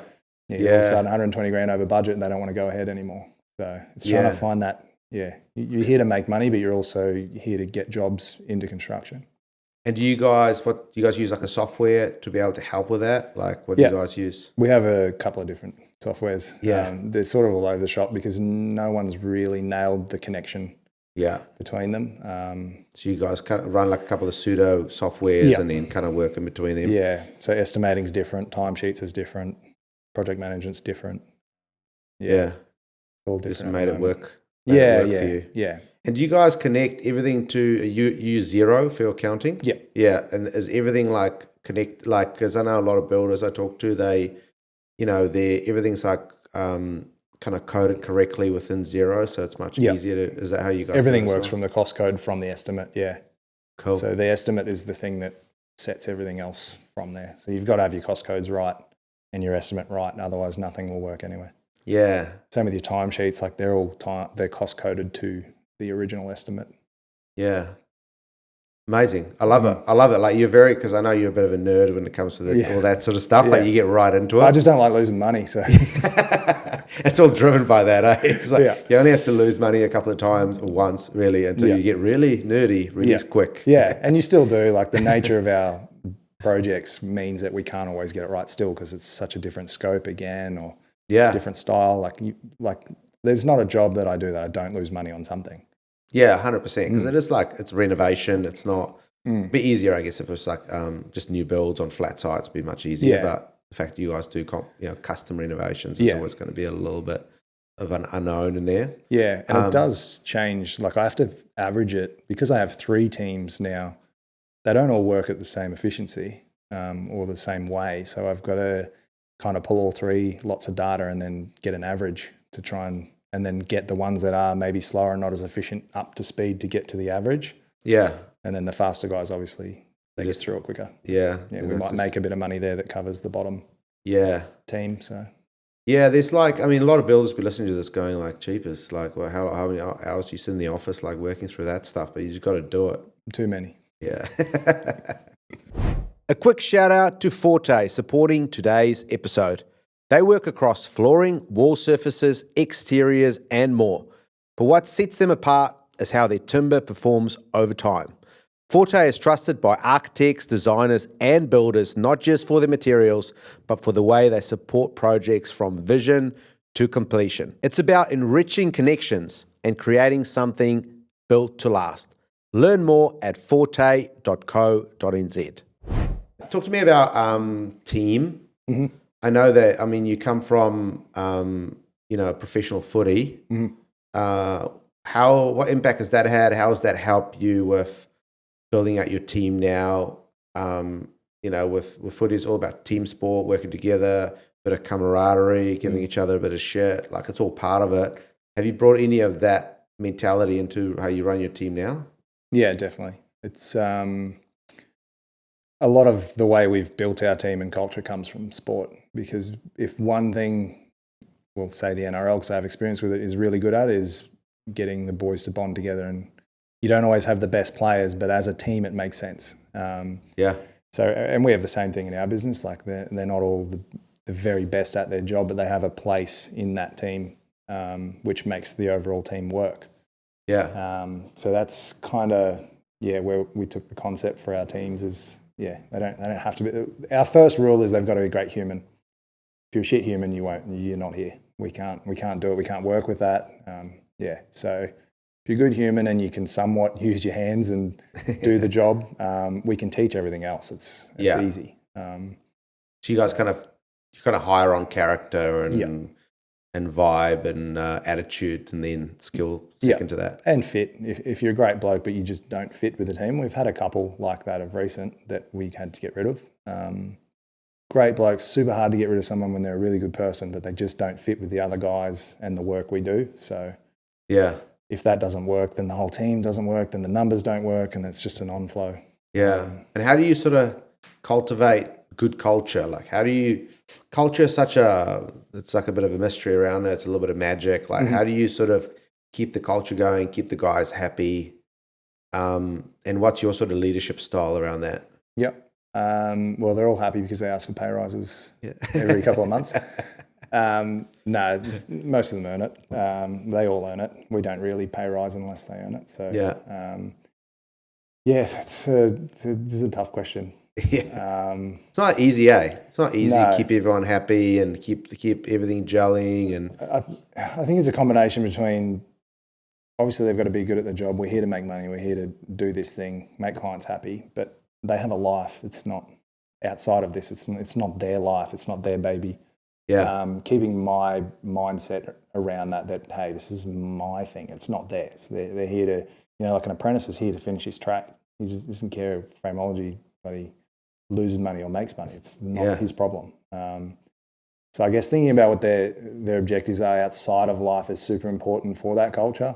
a sudden 120 grand over budget and they don't want to go ahead anymore. So it's trying to find that. Yeah, you're here to make money, but you're also here to get jobs into construction. And do you guys use like a software to be able to help with that? Like, what do you guys use? We have a couple of different softwares. Yeah. They're sort of all over the shop because no one's really nailed the connection between them. So you guys kind of run like a couple of pseudo softwares and then kind of work in between them? Yeah. So estimating's different, timesheets is different, project management's different. Yeah. All different. Just made it work. For you. Yeah. And do you guys connect everything to use Xero for your accounting? Yeah. Yeah. And is everything like because I know a lot of builders I talk to, they, everything's like kind of coded correctly within Xero, so it's much easier to, is that how you guys Everything works from the cost code from the estimate, yeah. Cool. So the estimate is the thing that sets everything else from there. So you've got to have your cost codes right and your estimate right, otherwise nothing will work anyway. Yeah. Same with your timesheets, like they're cost coded to the original estimate. Yeah. Amazing. I love it. I love it. Like because I know you're a bit of a nerd when it comes to all that sort of stuff. Yeah. Like you get right into it. I just don't like losing money. So it's all driven by that. Eh? It's like you only have to lose money a couple of times or once really until you get really nerdy really quick. Yeah. And you still do. Like the nature of our projects means that we can't always get it right still because it's such a different scope again, or it's a different style. Like there's not a job that I do that I don't lose money on something. Yeah, 100%. Because it is like, it's renovation. It's not a bit easier, I guess, if it's like just new builds on flat sites, it'd be much easier. Yeah. But the fact that you guys do custom renovations is always going to be a little bit of an unknown in there. Yeah, and it does change. Like I have to average it because I have 3 teams now. They don't all work at the same efficiency or the same way. So I've got to kind of pull all 3 lots of data and then get an average to try and then get the ones that are maybe slower and not as efficient up to speed to get to the average. Yeah. And then the faster guys, obviously, they get through it quicker. Yeah. Yeah, we might make a bit of money there that covers the bottom team. So yeah, there's like, I mean, a lot of builders be listening to this going like, cheapest, like, well, how many hours do you sit in the office like working through that stuff? But you just got to do it. Too many. Yeah. A quick shout out to Forte supporting today's episode. They work across flooring, wall surfaces, exteriors, and more. But what sets them apart is how their timber performs over time. Forte is trusted by architects, designers, and builders, not just for their materials, but for the way they support projects from vision to completion. It's about enriching connections and creating something built to last. Learn more at forte.co.nz. Talk to me about team. Mm-hmm. I know that, I mean, you come from, professional footy. Mm-hmm. What impact has that had? How has that helped you with building out your team now? With footy, it's all about team sport, working together, a bit of camaraderie, giving each other a bit of shit. Like, it's all part of it. Have you brought any of that mentality into how you run your team now? Yeah, definitely. It's a lot of the way we've built our team and culture comes from sport, because if one thing, we'll say the NRL, because I have experience with it, is really good at is getting the boys to bond together. And you don't always have the best players, but as a team, it makes sense. So, and we have the same thing in our business. Like they're not all the very best at their job, but they have a place in that team, which makes the overall team work. So that's kind of where we took the concept for our teams is they don't have to be. Our first rule is they've got to be a great human. you're a shit human, you're not here. We can't do it. We can't work with that. So if you're a good human and you can somewhat use your hands and do the job, we can teach everything else. It's easy. So you guys kind of hire on character and vibe and attitude, and then skill second to that. And fit. If you're a great bloke but you just don't fit with the team, we've had a couple like that of recent that we had to get rid of. Great blokes, super hard to get rid of someone when they're a really good person, but they just don't fit with the other guys and the work we do. So if that doesn't work, then the whole team doesn't work, then the numbers don't work, and it's just an on-flow. And how do you sort of cultivate good culture? Like, how do you, culture is it's like a bit of a mystery around it. It's a little bit of magic. Like, how do you sort of keep the culture going, keep the guys happy? And what's your sort of leadership style around that? Well, they're all happy because they ask for pay rises every couple of months. Most of them earn it. They all earn it. We don't really pay rise unless they earn it. So it's a tough question. It's not easy, It's not easy to keep everyone happy and keep everything gelling. And I think it's a combination between, obviously they've got to be good at their job. We're here to make money. We're here to do this thing, make clients happy, but they have a life. It's not outside of this. It's not their life. It's not their baby. Keeping my mindset around that, hey, this is my thing. It's not theirs. They're here to, like an apprentice is here to finish his trade. He just doesn't care if Frameology, but he loses money or makes money. It's not his problem. So I guess thinking about what their objectives are outside of life is super important for that culture.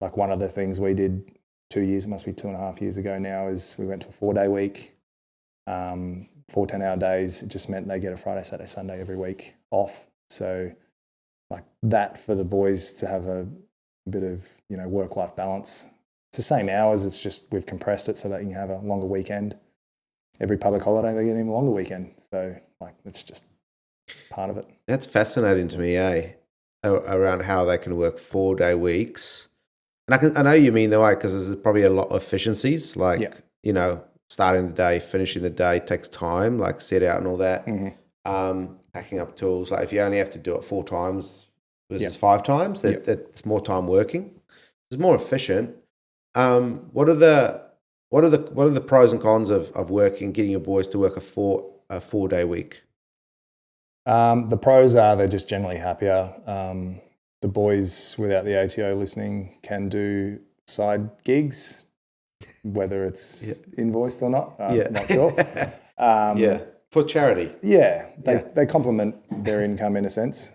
Like one of the things we did 2 years, it must be 2.5 years ago now, is we went to a 4-day week, 4 10-hour days. It just meant they get a Friday, Saturday, Sunday every week off. So like that for the boys to have a bit of, work-life balance. It's the same hours, it's just we've compressed it so that you can have a longer weekend. Every public holiday, they get an even longer weekend. So like it's just part of it. That's fascinating to me, around how they can work 4-day weeks. And I know you mean the way, because there's probably a lot of efficiencies, like, starting the day, finishing the day takes time, like set out and all that. Packing up tools. Like if you only have to do it 4 times versus 5 times, that's more time working. It's more efficient. What are the pros and cons of working, getting your boys to work a 4-day week? The pros are they're just generally happier. The boys, without the ATO listening, can do side gigs, whether it's invoiced or not. Not sure. For charity. They complement their income in a sense.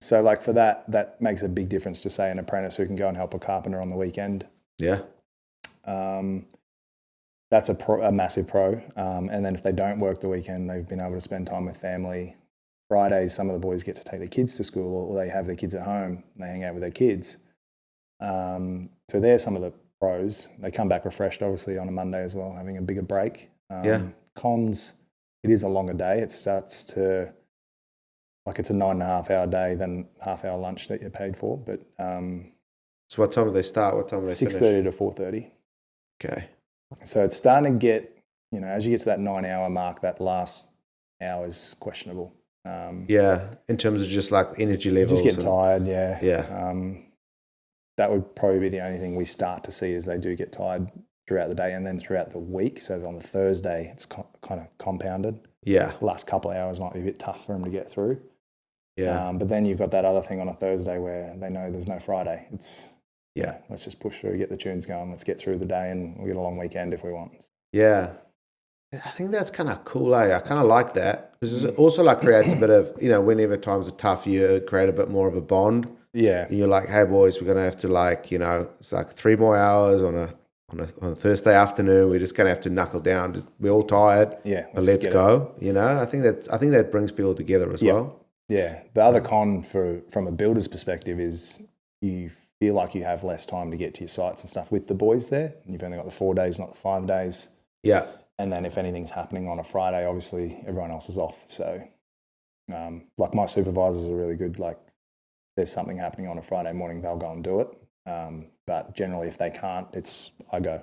So like for that makes a big difference to, say, an apprentice who can go and help a carpenter on the weekend. That's a massive pro. And then if they don't work the weekend, they've been able to spend time with family. Fridays, some of the boys get to take their kids to school, or they have their kids at home and they hang out with their kids. So there's some of the pros. They come back refreshed, obviously, on a Monday as well, having a bigger break. Cons, it is a longer day. It starts to, like it's a 9.5-hour day, then half-hour lunch that you're paid for. But so what time do they start? What time do they finish? 6:30 to 4:30. Okay. So it's starting to get, as you get to that 9-hour mark, that last hour is questionable. In terms of just like energy levels. Just get tired, that would probably be the only thing we start to see, is they do get tired throughout the day and then throughout the week. So on the Thursday, it's kind of compounded. The last couple of hours might be a bit tough for them to get through. But then you've got that other thing on a Thursday where they know there's no Friday. It's, let's just push through, get the tunes going, let's get through the day, and we'll get a long weekend if we want. I think that's kind of cool, I kind of like that, because it also like creates a bit of, whenever times are tough, you create a bit more of a bond. And you're like, hey boys, we're going to have to it's like 3 more hours on a Thursday afternoon. We're just going to have to knuckle down. We're all tired. But let's go. I think that brings people together as well. The other con from a builder's perspective is you feel like you have less time to get to your sites and stuff with the boys there. You've only got the 4 days, not the 5 days. And then if anything's happening on a Friday, obviously everyone else is off. So like my supervisors are really good. Like there's something happening on a Friday morning, they'll go and do it. But generally if they can't, I go.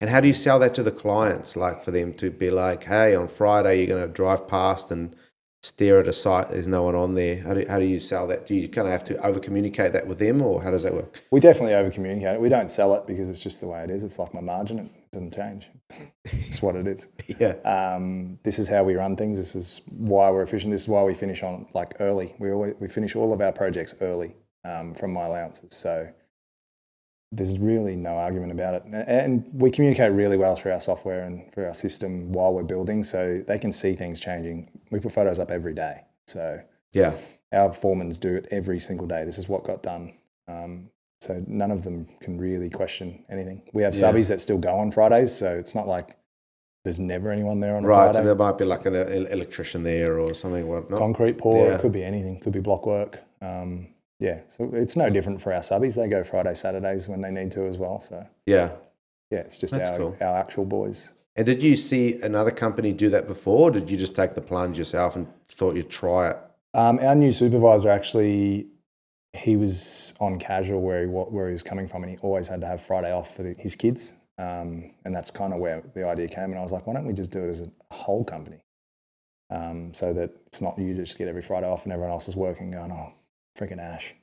And how do you sell that to the clients? Like for them to be like, hey, on Friday you're going to drive past and stare at a site, there's no one on there. How do you sell that? Do you kind of have to over communicate that with them, or how does that work? We definitely over communicate it. We don't sell it because it's just the way it is. It's like my margin. It doesn't change. It's what it is. Yeah. This is how we run things. This is why we're efficient. This is why we finish on like early. We finish all of our projects early from my allowances. So there's really no argument about it. And we communicate really well through our software and through our system while we're building, so they can see things changing. We put photos up every day. So yeah, our foremans do it every single day. This is what got done. So none of them can really question anything. We have subbies that still go on Fridays, so it's not like there's never anyone there on a Friday. Right, so there might be like an electrician there or something, whatnot. Concrete pour, it could be anything. Could be block work. So it's no different for our subbies. They go Friday, Saturdays when they need to as well. So yeah, it's just our actual boys. And did you see another company do that before? Or did you just take the plunge yourself and thought you'd try it? Our new supervisor actually, he was on casual where he was coming from, and he always had to have Friday off for his kids. And that's kind of where the idea came. And I was like, why don't we just do it as a whole company, so that it's not you just get every Friday off and everyone else is working going, oh, freaking Ash.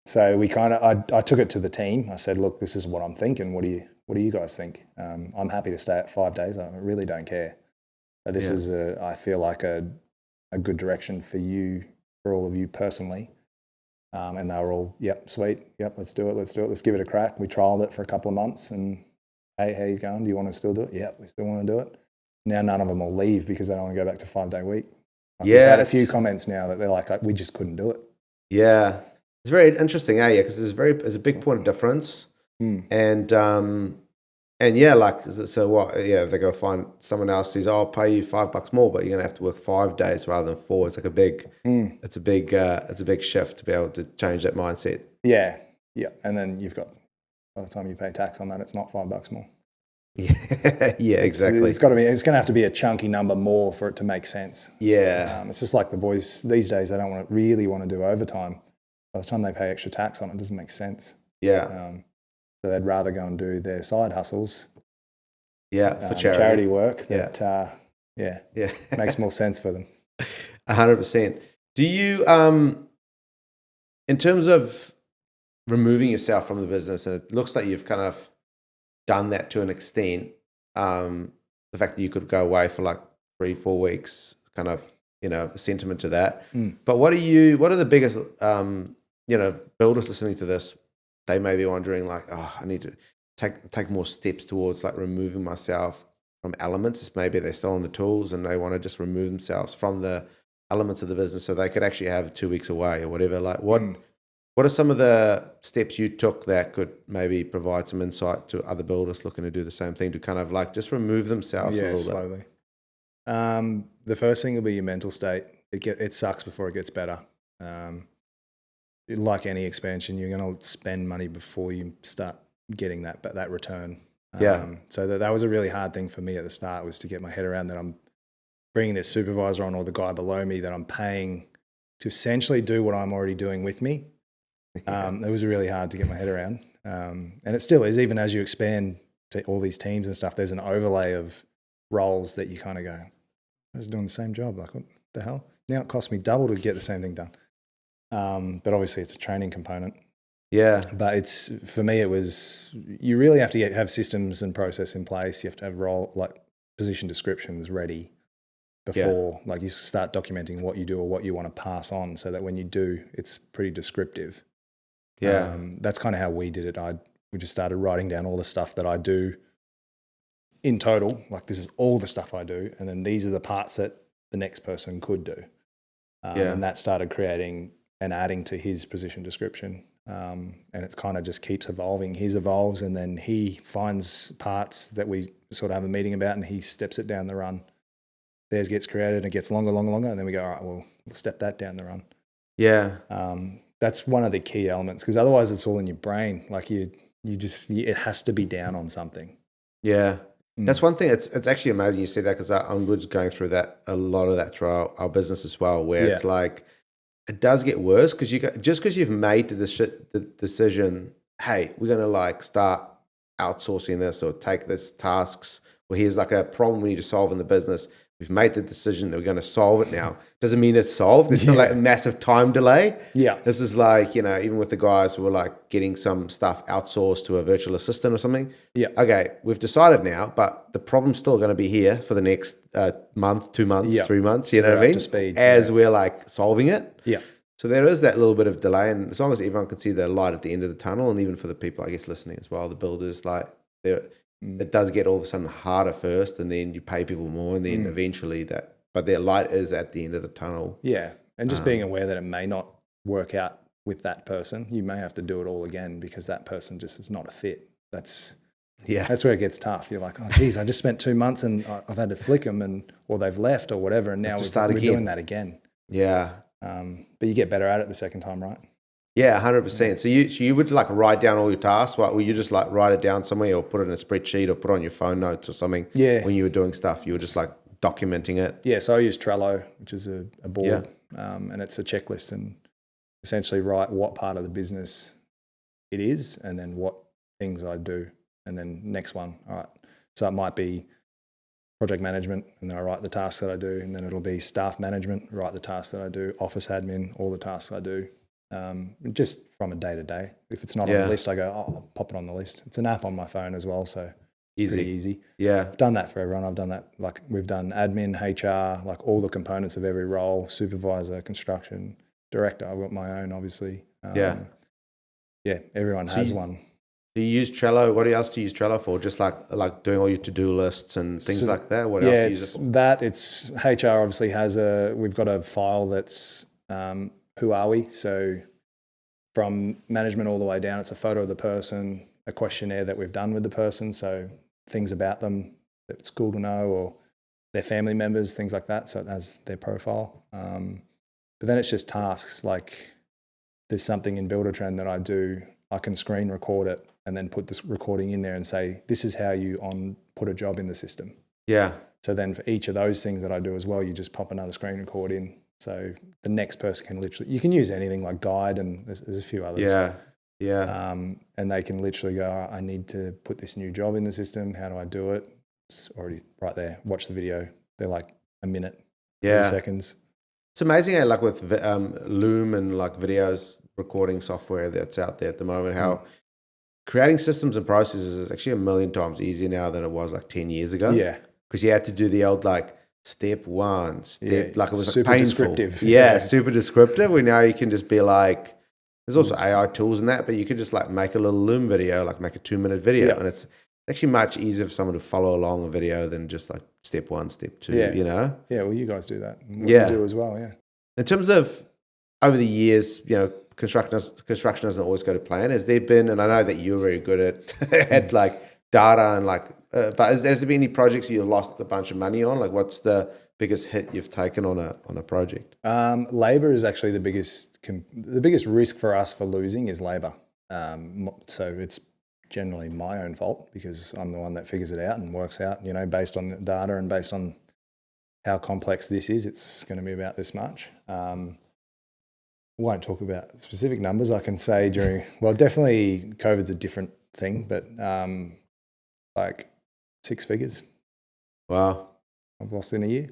So we I took it to the team. I said, look, this is what I'm thinking. What do you guys think? I'm happy to stay at 5 days. I really don't care. But this is I feel like a good direction for all of you personally. And they were all, yep, sweet. Yep, let's do it. Let's give it a crack. We trialed it for a couple of months and, hey, how you going? Do you want to still do it? Yep, we still want to do it. Now none of them will leave because they don't want to go back to 5-day week. We've had a few comments now that they're like, we just couldn't do it. Yeah. It's very interesting, because there's a big point of difference. And yeah, like, so what, if they go find someone else says, I'll pay you $5 more, but you're going to have to work 5 days rather than 4. It's like a big, it's a big shift to be able to change that mindset. Yeah. Yeah. And then you've got, by the time you pay tax on that, it's not $5 more. Yeah, exactly. It's going to have to be a chunky number more for it to make sense. Yeah. It's just like the boys these days, they don't really want to do overtime. By the time they pay extra tax on it, it doesn't make sense. Yeah. So they'd rather go and do their side hustles. Yeah, for charity work. That makes more sense for them. 100%. Do you, in terms of removing yourself from the business, and it looks like you've kind of done that to an extent, the fact that you could go away for like 3-4 weeks, kind of, a sentiment to that. But what are the biggest, builders listening to this? They may be wondering like, I need to take more steps towards like removing myself from elements. Maybe they're still on the tools and they want to just remove themselves from the elements of the business so they could actually have 2 weeks away or whatever. Like what are some of the steps you took that could maybe provide some insight to other builders looking to do the same thing, to kind of like just remove themselves a little slowly. The first thing will be your mental state. It sucks before it gets better. Like any expansion, you're going to spend money before you start getting that return. So that was a really hard thing for me at the start, was to get my head around that I'm bringing this supervisor on, or the guy below me that I'm paying to essentially do what I'm already doing with me. It was really hard to get my head around. And it still is, even as you expand to all these teams and stuff, there's an overlay of roles that you kind of go, I was doing the same job. Like, what the hell? Now it costs me double to get the same thing done. But obviously it's a training component. Yeah. But for me, it was, you really have to have systems and process in place. You have to have position descriptions ready before, like, you start documenting what you do or what you want to pass on, so that when you do, it's pretty descriptive. Yeah. That's kind of how we did it. We just started writing down all the stuff that I do in total. Like, this is all the stuff I do, and then these are the parts that the next person could do. And that started creating and adding to his position description. And it kind of just keeps evolving. His evolves, and then he finds parts that we sort of have a meeting about, and he steps it down the run. Theirs gets created and it gets longer, and then we go, all right, we'll step that down the run. Yeah. That's one of the key elements, because otherwise it's all in your brain. Like it has to be down on something. Yeah. That's one thing. It's actually amazing you said that, because I'm just going through that, a lot of that through our business as well, where it's like, it does get worse, because just because you've made the decision, hey, we're going to like start outsourcing this or take this tasks, or here's like a problem we need to solve in the business. We've made the decision that we're going to solve it now. Doesn't mean it's solved. There's not like a massive time delay. Yeah. This is like, you know, even with the guys who were like getting some stuff outsourced to a virtual assistant or something. Yeah. Okay, we've decided now, but the problem's still going to be here for the next month, 2 months, 3 months, you know what I mean? To speed, as we're like solving it. Yeah. So there is that little bit of delay, and as long as everyone can see the light at the end of the tunnel, and even for the people, I guess, listening as well, the builders, like it does get all of a sudden harder first, and then you pay people more, and then eventually but their light is at the end of the tunnel. Yeah. And just being aware that it may not work out with that person. You may have to do it all again because that person just is not a fit. That's where it gets tough. You're like, oh, geez, I just spent 2 months and I've had to flick them or they've left or whatever, and now we're doing that again. Yeah. But you get better at it the second time, right? Yeah, 100%. So you would like write down all your tasks, right? Or you just like write it down somewhere or put it in a spreadsheet or put it on your phone notes or something. Yeah. When you were doing stuff, you were just like documenting it. Yeah, so I use Trello, which is a board, and it's a checklist, and essentially write what part of the business it is and then what things I do. And then next one, all right. So it might be project management, and then I write the tasks that I do, and then it'll be staff management, write the tasks that I do, office admin, all the tasks I do, just from a day to day. If it's not on the list, I go, oh, I'll pop it on the list. It's an app on my phone as well, so pretty easy. Yeah. I've done that for everyone. I've done that, like we've done admin, HR, like all the components of every role, supervisor, construction, director. I've got my own, obviously. Everyone has one. Do you use Trello? What else do you use Trello for? Just like doing all your to-do lists and things like that? What else do you use it for? It's HR obviously we've got a file that's who are we? So from management all the way down, it's a photo of the person, a questionnaire that we've done with the person, so things about them that it's cool to know, or their family members, things like that, so it has their profile. But then it's just tasks, like there's something in Buildertrend that I do, I can screen record it and then put this recording in there and say, this is how you put a job in the system. Yeah. So then for each of those things that I do as well, you just pop another screen record in. So the next person can literally, you can use anything like Guide, and there's a few others. Yeah. And they can literally go, oh, I need to put this new job in the system. How do I do it? It's already right there. Watch the video. They're like a minute, 30 seconds. It's amazing how, like with Loom and like videos recording software that's out there at the moment, how creating systems and processes is actually 1,000,000 times easier now than it was like 10 years ago. Yeah. Because you had to do the old like step one, like it was super painful. Descriptive. Super descriptive. Where now you can just be like, there's also AI tools and that, but you could just like make a little Loom video, like make a 2-minute video. And it's actually much easier for someone to follow along a video than just like step one, step two, you know? Yeah, well, you guys do that. You do as well, In terms of over the years, you know, construction doesn't always go to plan. Has there been, and I know that you're very good at like data and like, but has there been any projects you've lost a bunch of money on? Like, what's the biggest hit you've taken on a project? Labour is actually the biggest risk for us for losing is labour. So it's generally my own fault because I'm the one that figures it out and works out, you know, based on the data and based on how complex this is, it's going to be about this much. Won't talk about specific numbers. I can say definitely COVID's a different thing, but like 6 figures. Wow. I've lost in a year.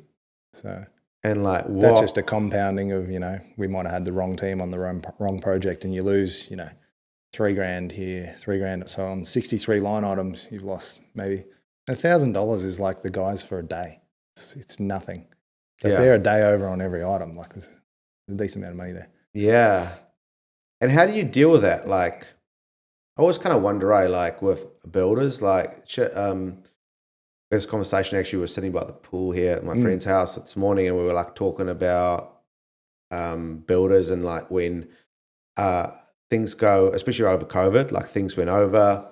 So, and like that's just a compounding of, you know, we might have had the wrong team on the wrong project, and you lose, you know, $3,000 here, $3,000. So on 63 line items, you've lost maybe $1,000 is like the guys for a day. It's nothing. So if they're a day over on every item, like there's a decent amount of money there. Yeah. And how do you deal with that? Like, I always kind of wonder, like with builders, like, this conversation actually, we were sitting by the pool here at my friend's house this morning, and we were like talking about builders and like when things go, especially over COVID, like things went over,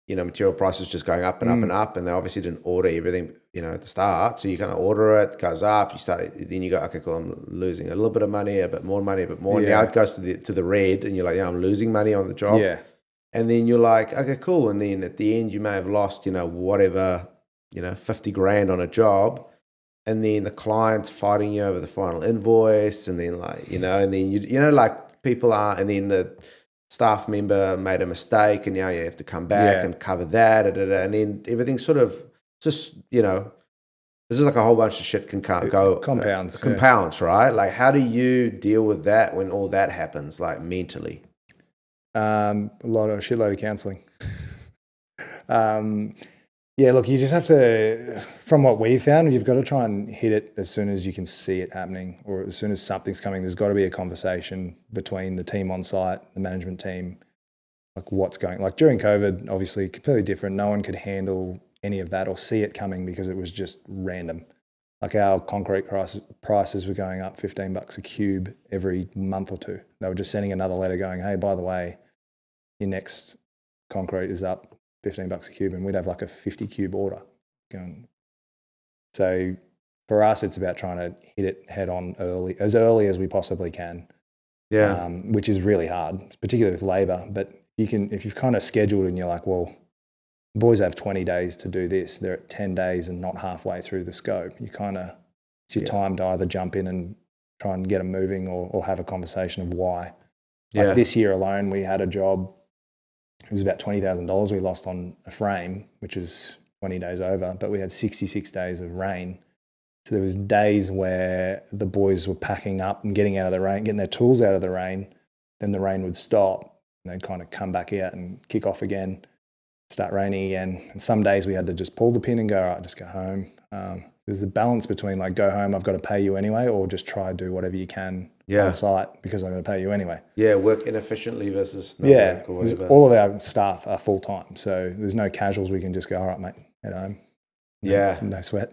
you know, material prices just going up and up and up, and they obviously didn't order everything, you know, at the start. So you kind of order it goes up, then you go, okay, cool, I'm losing a little bit of money, a bit more money, a bit more. Now it goes to the red, and you're like, yeah, I'm losing money on the job. Yeah. And then you're like, okay, cool. And then at the end, you may have lost, you know, whatever, you know, 50 grand on a job. And then the client's fighting you over the final invoice. And then like, you know, and then, you know, like people are, and then staff member made a mistake and now you have to come back and cover that, and then everything sort of just, this is like a whole bunch of shit can go compounds, right? Like, how do you deal with that when all that happens, like mentally? Shitload of counselling. Yeah, look, you just have to, from what we found, you've got to try and hit it as soon as you can see it happening, or as soon as something's coming. There's got to be a conversation between the team on site, the management team, like what's going. Like during COVID, obviously completely different. No one could handle any of that or see it coming because it was just random. Like our concrete prices were going up $15 a cube every month or two. They were just sending another letter going, hey, by the way, your next concrete is up $15 a cube, and we'd have like a 50 cube order going. So for us, it's about trying to hit it head on as early as we possibly can. Yeah. Which is really hard, particularly with labour. But if you've kind of scheduled and you're like, well, the boys have 20 days to do this, they're at 10 days and not halfway through the scope. It's your time to either jump in and try and get them moving or have a conversation of why. Like this year alone, we had a job. It was about $20,000 we lost on a frame, which is 20 days over, but we had 66 days of rain. So there was days where the boys were packing up and getting out of the rain, getting their tools out of the rain, then the rain would stop and they'd kind of come back out and kick off again, start raining again. And some days we had to just pull the pin and go, all right, just go home. There's a balance between like, go home, I've got to pay you anyway, or just try to do whatever you can on site because I'm going to pay you anyway. Yeah, work inefficiently versus no work or whatever. All of our staff are full-time, so there's no casuals. We can just go, all right, mate, at home. No sweat.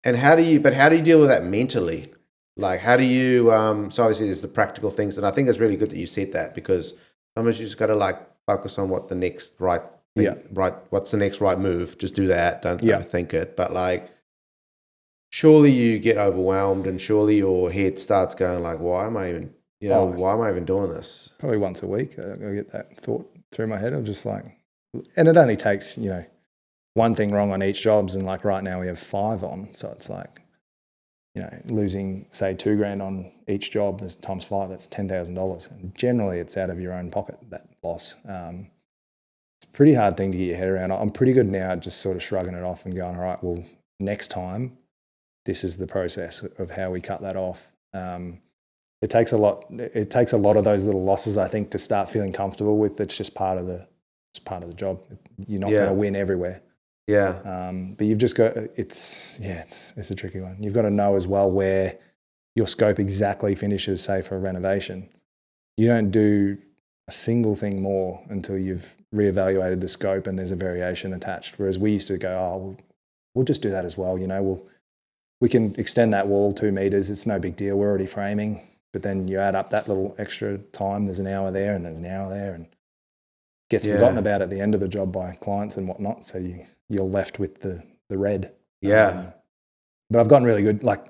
And how do you deal with that mentally? Like, how do you, so obviously there's the practical things, and I think it's really good that you said that, because sometimes you just got to like focus on what the next right thing, what's the next right move, just do that, don't overthink it. But like, surely you get overwhelmed and surely your head starts going like, why am I even doing this? Probably once a week I get that thought through my head. I'm just like, and it only takes, one thing wrong on each jobs, and like right now we have 5 on, so it's like, losing say $2,000 on each job, there's times 5, that's $10,000, and generally it's out of your own pocket, that loss. It's a pretty hard thing to get your head around. I'm pretty good now at just sort of shrugging it off and going, all right, well, next time this is the process of how we cut that off. It takes a lot of those little losses, I think, to start feeling comfortable with. It's just part of the job. You're not going to win everywhere. Yeah. But you've just got, it's a tricky one. You've got to know as well where your scope exactly finishes, say for a renovation. You don't do a single thing more until you've reevaluated the scope and there's a variation attached. Whereas we used to go, we'll just do that as well. We can extend that wall 2 meters. It's no big deal. We're already framing. But then you add up that little extra time. There's an hour there and there's an hour there, and gets forgotten about at the end of the job by clients and whatnot. So you're left with the red. Yeah. But I've gotten really good. Like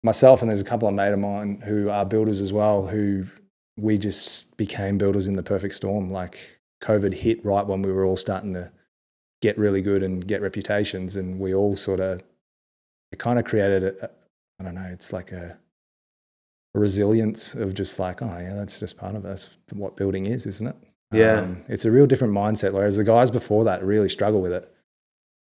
myself, and there's a couple of mates of mine who are builders as well, who we just became builders in the perfect storm. Like COVID hit right when we were all starting to get really good and get reputations, and we all it kind of created I don't know, it's like a resilience of just like, oh yeah, that's just part of it. That's what building is, isn't it? Yeah. It's a real different mindset, whereas the guys before that really struggle with it.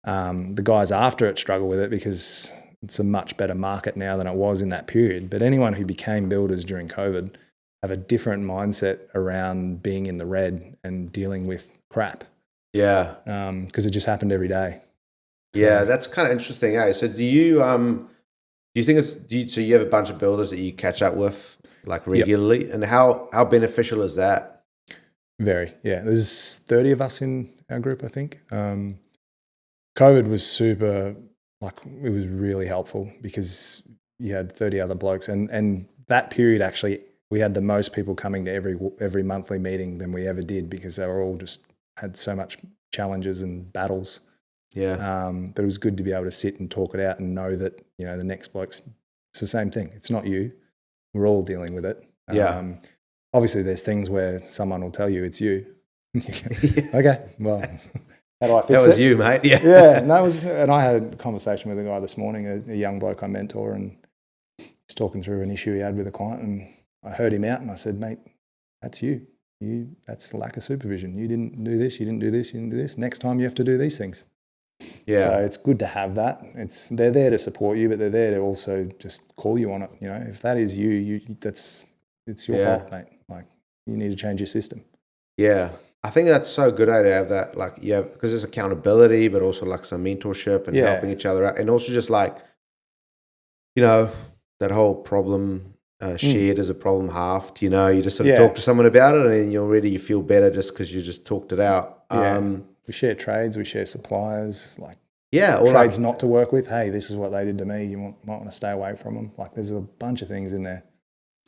The guys after it struggle with it because it's a much better market now than it was in that period. But anyone who became builders during COVID have a different mindset around being in the red and dealing with crap. Yeah. Because it just happened every day. So, yeah, that's kind of interesting. So do you think so you have a bunch of builders that you catch up with like regularly? Yep. And how beneficial is that? Very, yeah. There's 30 of us in our group, I think. COVID was super, it was really helpful because you had 30 other blokes, and that period actually we had the most people coming to every monthly meeting than we ever did because they were all just had so much challenges and battles. Yeah. But it was good to be able to sit and talk it out and know that, the next bloke's, it's the same thing. It's not you. We're all dealing with it. Yeah. Obviously there's things where someone will tell you it's you. Okay, well, how do I fix it? That was you, mate. Yeah. Yeah. And I had a conversation with a guy this morning, a young bloke I mentor, and he's talking through an issue he had with a client, and I heard him out and I said, mate, that's you. that's lack of supervision. You didn't do this, you didn't do this, you didn't do this. Next time you have to do these things. Yeah. So it's good to have that. They're there to support you, but they're there to also just call you on it. If that is it's your fault, mate. Like, you need to change your system. Yeah. I think that's so good to have that, like, yeah, because there's accountability, but also like some mentorship and helping each other out. And also just like, that whole problem shared as a problem halved, you just sort of talk to someone about it and you feel better just because you just talked it out. We share trades, we share suppliers, like or trades not to work with. Hey, this is what they did to me. You might want to stay away from them. Like, there's a bunch of things in there.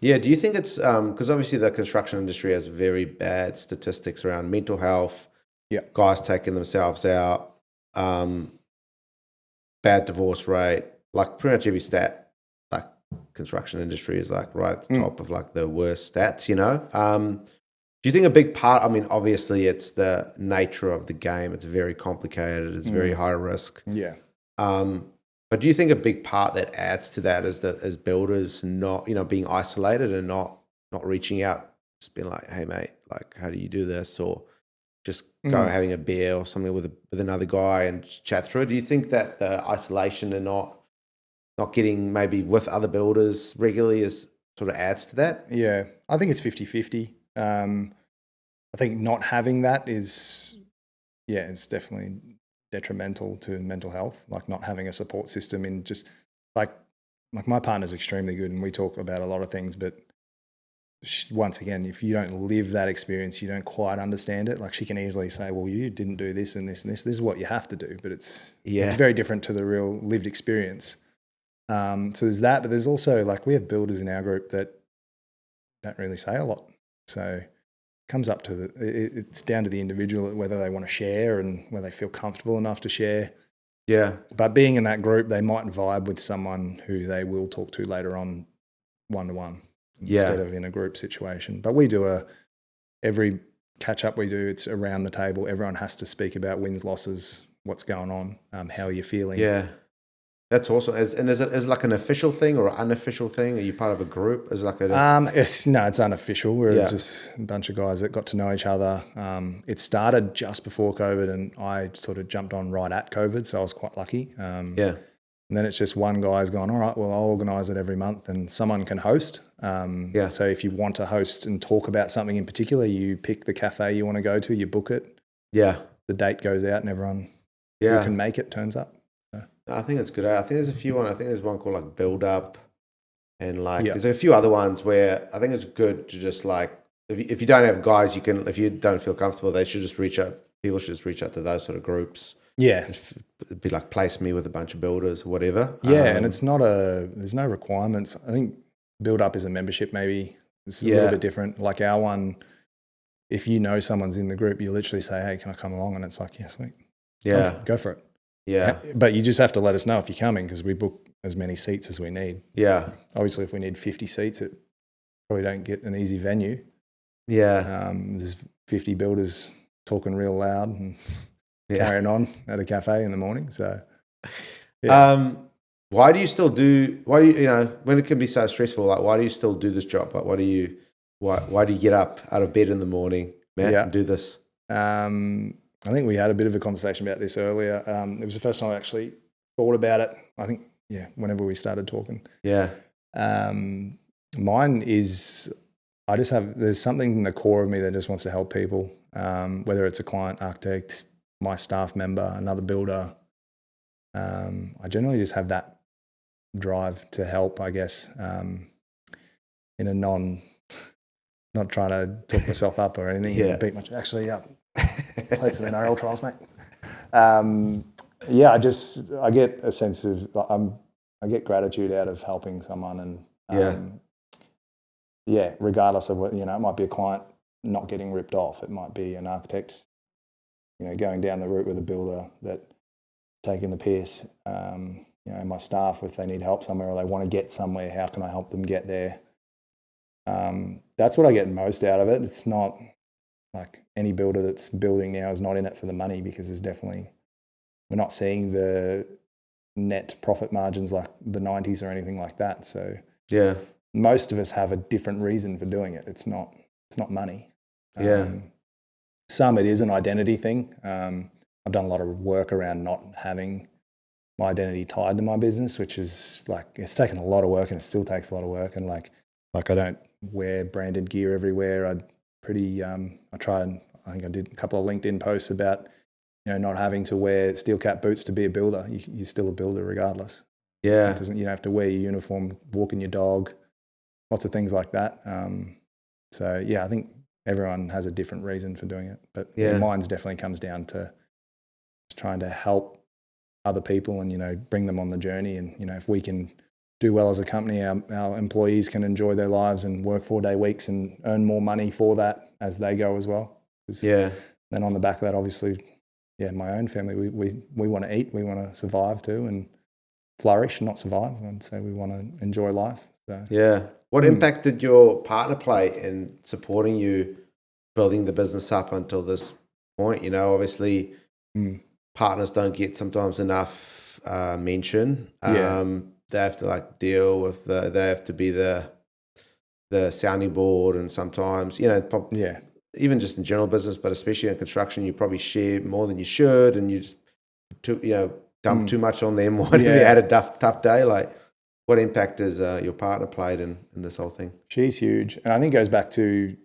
Yeah, do you think it's because obviously the construction industry has very bad statistics around mental health, guys taking themselves out, bad divorce rate, like pretty much every stat, like construction industry is like right at the top of like the worst stats, Do you think a big part, I mean, obviously it's the nature of the game, it's very complicated, it's very high risk. Yeah. But do you think a big part that adds to that is as builders not, being isolated and not reaching out, just being like, hey mate, like, how do you do this? Or just go having a beer or something with another guy and chat through it. Do you think that the isolation and not getting maybe with other builders regularly is sort of adds to that? Yeah, I think it's 50-50. I think not having that it's definitely detrimental to mental health, like not having a support system in just like my partner's extremely good and we talk about a lot of things, but once again, if you don't live that experience, you don't quite understand it. Like, she can easily say, well, you didn't do this and this and this. This is what you have to do, but it's very different to the real lived experience. So there's that, but there's also, like, we have builders in our group that don't really say a lot. So it comes up to it's down to the individual whether they want to share and whether they feel comfortable enough to share. Yeah. But being in that group, they might vibe with someone who they will talk to later on one-to-one instead of in a group situation. But we do every catch-up we do, it's around the table. Everyone has to speak about wins, losses, what's going on, how are you feeling. Yeah. That's awesome. Is it like an official thing or an unofficial thing? Are you part of a group? Is it like it's unofficial. We're just a bunch of guys that got to know each other. It started just before COVID, and I sort of jumped on right at COVID, so I was quite lucky. And then it's just one guy's gone, all right, well, I'll organise it every month, and someone can host. So if you want to host and talk about something in particular, you pick the cafe you want to go to, you book it. Yeah. The date goes out, and everyone who can make it turns up. I think it's good. I think there's a few I think there's one called like Build Up, and like there's a few other ones where I think it's good to just like if you don't have guys, you can, if you don't feel comfortable, they should just reach out. People should just reach out to those sort of groups. Yeah, it'd be like place me with a bunch of builders or whatever. Yeah, and it's not there's no requirements. I think Build Up is a membership. Maybe it's a little bit different. Like our one, if you know someone's in the group, you literally say, "Hey, can I come along?" And it's like, "Yeah, sweet. Yeah, go for it." Yeah. But you just have to let us know if you're coming, because we book as many seats as we need. Yeah. Obviously, if we need 50 seats, it probably don't get an easy venue. Yeah. There's 50 builders talking real loud and carrying on at a cafe in the morning. So, why do you, when it can be so stressful, like, why do you still do this job? Like, why do you get up out of bed in the morning, Matt, and do this? I think we had a bit of a conversation about this earlier. It was the first time I actually thought about it. I think, whenever we started talking. Yeah. Mine is, there's something in the core of me that just wants to help people, whether it's a client, architect, my staff member, another builder. I generally just have that drive to help, I guess, in a not trying to talk myself up or anything. Beat much. Actually, played some NRL trials, mate. I get a sense of, I get gratitude out of helping someone, and regardless of what, it might be a client not getting ripped off. It might be an architect, going down the route with a builder that taking the piss. My staff, if they need help somewhere or they want to get somewhere, how can I help them get there? That's what I get most out of it. It's not like any builder that's building now is not in it for the money, because we're not seeing the net profit margins like the 90s or anything like that. So most of us have a different reason for doing it. It's not money. Some it is an identity thing. I've done a lot of work around not having my identity tied to my business, which is like, it's taken a lot of work and it still takes a lot of work. And like I don't wear branded gear everywhere. I try and I think I did a couple of LinkedIn posts about, not having to wear steel cap boots to be a builder. You're still a builder regardless. Yeah. You don't have to wear your uniform, walking your dog, lots of things like that. So yeah, I think everyone has a different reason for doing it. But mine's definitely comes down to trying to help other people and, bring them on the journey. And, if we can do well as a company, our employees can enjoy their lives and work 4-day weeks and earn more money for that as they go as well. Then on the back of that, obviously, my own family, we want to eat, we want to survive too and flourish, not survive. I'd say we want to enjoy life. So. Yeah. What impact did your partner play in supporting you building the business up until this point? Obviously partners don't get sometimes enough mention. They have to deal with they have to be the sounding board, and sometimes, even just in general business, but especially in construction, you probably share more than you should, and you just dump too much on them when you had a tough day. What impact has your partner played in this whole thing? She's huge. And I think it goes back to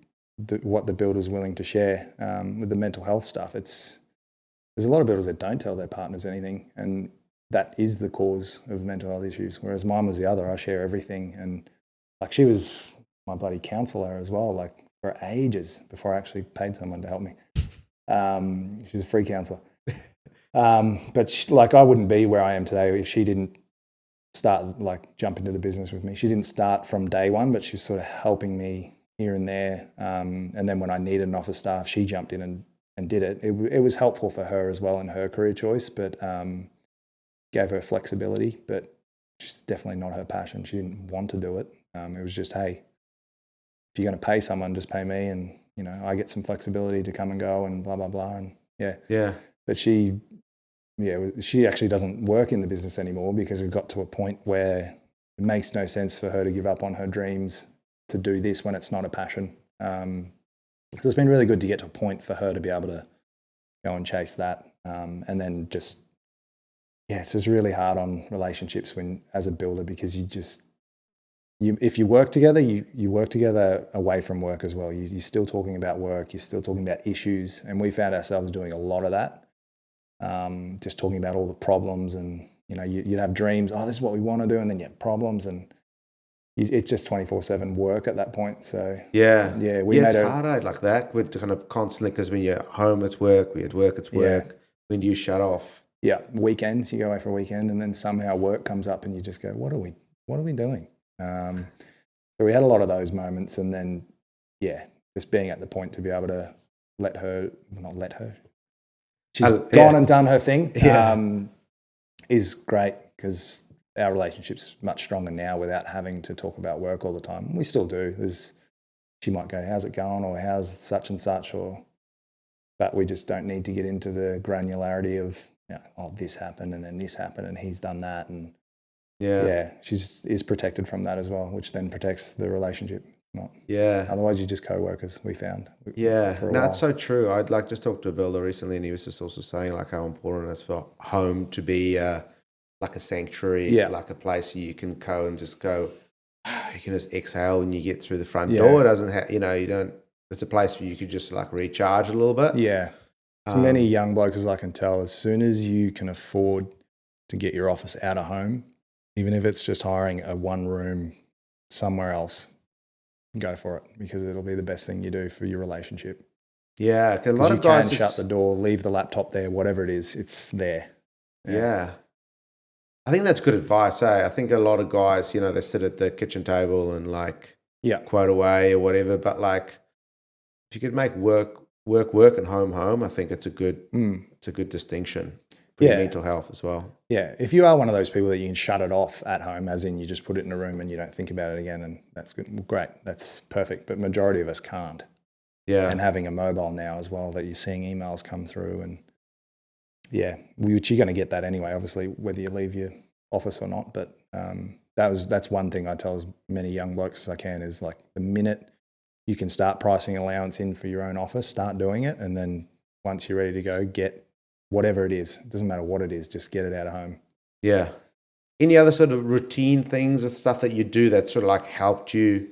what the builder's willing to share with the mental health stuff. There's a lot of builders that don't tell their partners anything, and that is the cause of mental health issues, whereas mine was the other. I share everything, and she was my bloody counsellor as well, for ages before I actually paid someone to help me. She was a free counsellor. But I wouldn't be where I am today if she didn't start jump into the business with me. She didn't start from day one, but she was sort of helping me here and there. And then when I needed an office staff, she jumped in and did it. It was helpful for her as well in her career choice, but gave her flexibility, but it's definitely not her passion. She didn't want to do it. It was just, hey, if you're going to pay someone, just pay me, and I get some flexibility to come and go and blah blah blah. And but she actually doesn't work in the business anymore because we got to a point where it makes no sense for her to give up on her dreams to do this when it's not a passion. So it's been really good to get to a point for her to be able to go and chase that, and then just it's just really hard on relationships as a builder, because if you work together, you work together away from work as well. You're still talking about work, you're still talking about issues, and we found ourselves doing a lot of that, just talking about all the problems, and you'd have dreams, this is what we want to do, and then you have problems, and it's just 24/7 work at that point. So it's hard like that. We're kind of constantly, because when you're home it's work, when you're at work it's work. When do you shut off? Weekends, you go away for a weekend, and then somehow work comes up and you just go, what are we doing? So we had a lot of those moments, and then just being at the point to be able to she's gone and done her thing, is great, because our relationship's much stronger now without having to talk about work all the time. We still do. She might go, how's it going, or how's such and such, but we just don't need to get into the granularity of this happened and then this happened and he's done that, and she is protected from that as well, which then protects the relationship. Otherwise you're just co-workers, we found. It's so true. I'd just talked to a builder recently, and he was just also saying how important it is for home to be like a sanctuary, like a place where you can go and just go, you can just exhale when you get through the front door. It doesn't have, you don't, it's a place where you could just recharge a little bit. So many young blokes, as I can tell, as soon as you can afford to get your office out of home, even if it's just hiring a one room somewhere else, go for it, because it'll be the best thing you do for your relationship. Yeah, because a lot of guys can shut the door, leave the laptop there, whatever it is, it's there. I think that's good advice. I think a lot of guys, they sit at the kitchen table and quote away or whatever, but if you could make work and home, I think it's a good distinction for your mental health as well. If you are one of those people that you can shut it off at home, as in you just put it in a room and you don't think about it again, and that's good. Well, great, that's perfect. But majority of us can't. And having a mobile now as well, that you're seeing emails come through, and which you're going to get that anyway, obviously, whether you leave your office or not. But that's one thing I tell as many young blokes as I can is the minute you can start pricing allowance in for your own office, start doing it, and then once you're ready to go, get whatever it is. It doesn't matter what it is, just get it out of home. Yeah. Any other sort of routine things or stuff that you do that sort of like helped you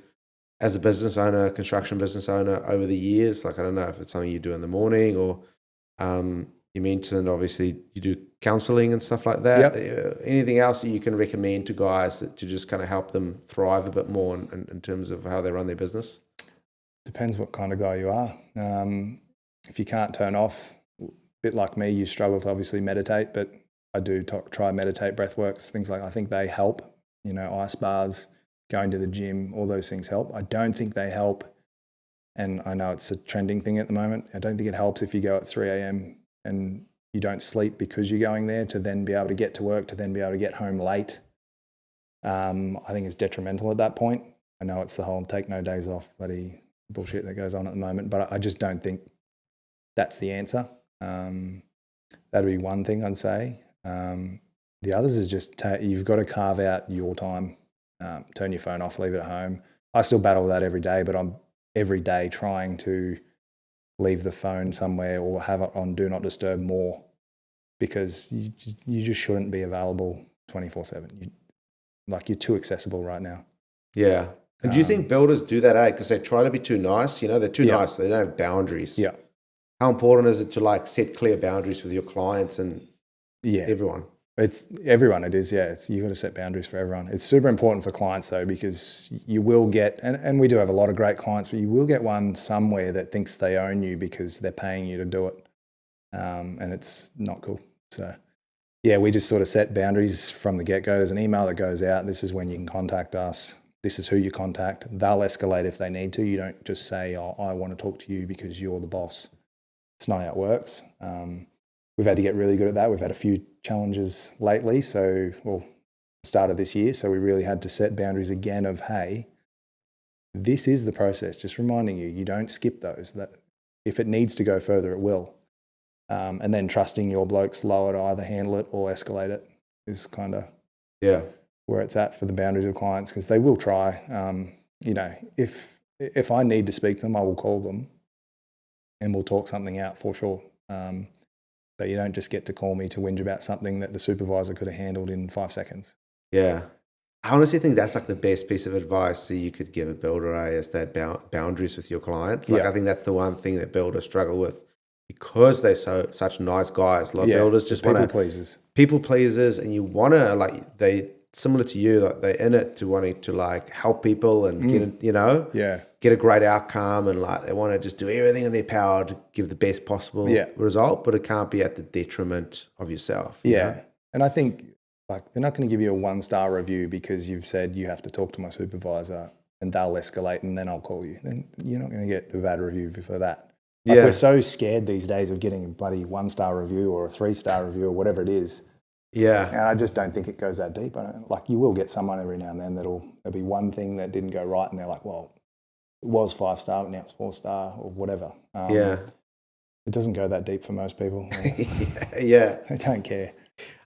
as a business owner, construction business owner over the years? Like, I don't know if it's something you do in the morning or you mentioned obviously you do counseling and stuff like that. Yep. Anything else that you can recommend to guys to just kind of help them thrive a bit more in terms of how they run their business? Depends what kind of guy you are. If you can't turn off, a bit like me, you struggle to obviously meditate, but I do try meditate, breath works, things like I think they help. You know, ice baths, going to the gym, all those things help. I don't think they help, and I know it's a trending thing at the moment, I don't think it helps if you go at 3 a.m. and you don't sleep because you're going there to then be able to get to work, to then be able to get home late. I think it's detrimental at that point. I know it's the whole take no days off bloody bullshit that goes on at the moment, but I just don't think that's the answer. That'd be one thing I'd say. The others is just you've got to carve out your time, turn your phone off, leave it at home. I still battle that every day, but I'm every day trying to leave the phone somewhere or have it on do not disturb more, because you just shouldn't be available 24/7. You're too accessible right now. Yeah. And do you think builders do that, because they try to be too nice? You know, they're too nice. They don't have boundaries. Yeah. How important is it to like set clear boundaries with your clients and everyone? It's everyone. It is. Yeah. You got to set boundaries for everyone. It's super important for clients though, because you will get, and we do have a lot of great clients, but you will get one somewhere that thinks they own you because they're paying you to do it. And it's not cool. So yeah, we just sort of set boundaries from the get-go. There's an email that goes out. This is when you can contact us. This is who you contact. They'll escalate if they need to. You don't just say, oh, I want to talk to you because you're the boss. It's not how it works. We've had to get really good at that. We've had a few challenges lately. Start of this year. So we really had to set boundaries again of, hey, this is the process. Just reminding you, you don't skip those. That if it needs to go further, it will. And then trusting your blokes lower to either handle it or escalate it is kind of where it's at for the boundaries of clients, because they will try. If I need to speak to them, I will call them and we'll talk something out for sure. But you don't just get to call me to whinge about something that the supervisor could have handled in 5 seconds. Yeah. I honestly think that's like the best piece of advice that you could give a builder, is that boundaries with your clients. I think that's the one thing that builders struggle with, because they're such nice guys. A lot of builders just want to people pleasers, and you want to they similar to you, like they're in it to wanting to help people and get a great outcome, and they want to just do everything in their power to give the best possible result, but it can't be at the detriment of yourself. You know? And I think they're not going to give you a 1-star review because you've said you have to talk to my supervisor and they'll escalate and then I'll call you. Then you're not going to get a bad review for that. We're so scared these days of getting a bloody 1-star review or a 3-star review or whatever it is. Yeah. And I just don't think it goes that deep. You will get someone every now and then there'll be one thing that didn't go right and they're like, well, it was 5-star, but now it's 4-star or whatever. It doesn't go that deep for most people. Yeah. They don't care.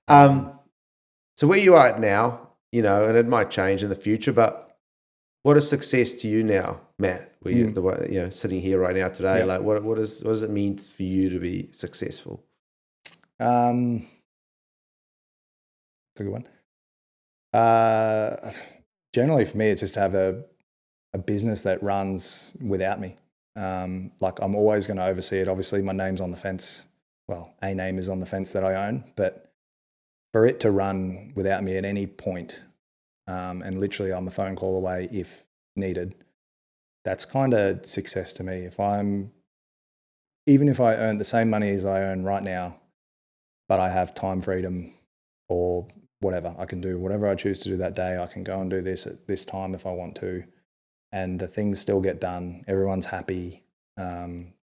So where you are at now, and it might change in the future, but what is success to you now, Matt? Where you're sitting here right now today, what does it mean for you to be successful? That's a good one. Generally for me, it's just to have a business that runs without me. I'm always going to oversee it. Obviously, my name's on the fence. Well, a name is on the fence that I own, but for it to run without me at any point, and literally I'm a phone call away if needed, that's kind of success to me. Even if I earn the same money as I earn right now, but I have time freedom or whatever, I can do whatever I choose to do that day. I can go and do this at this time if I want to, and the things still get done. Everyone's happy.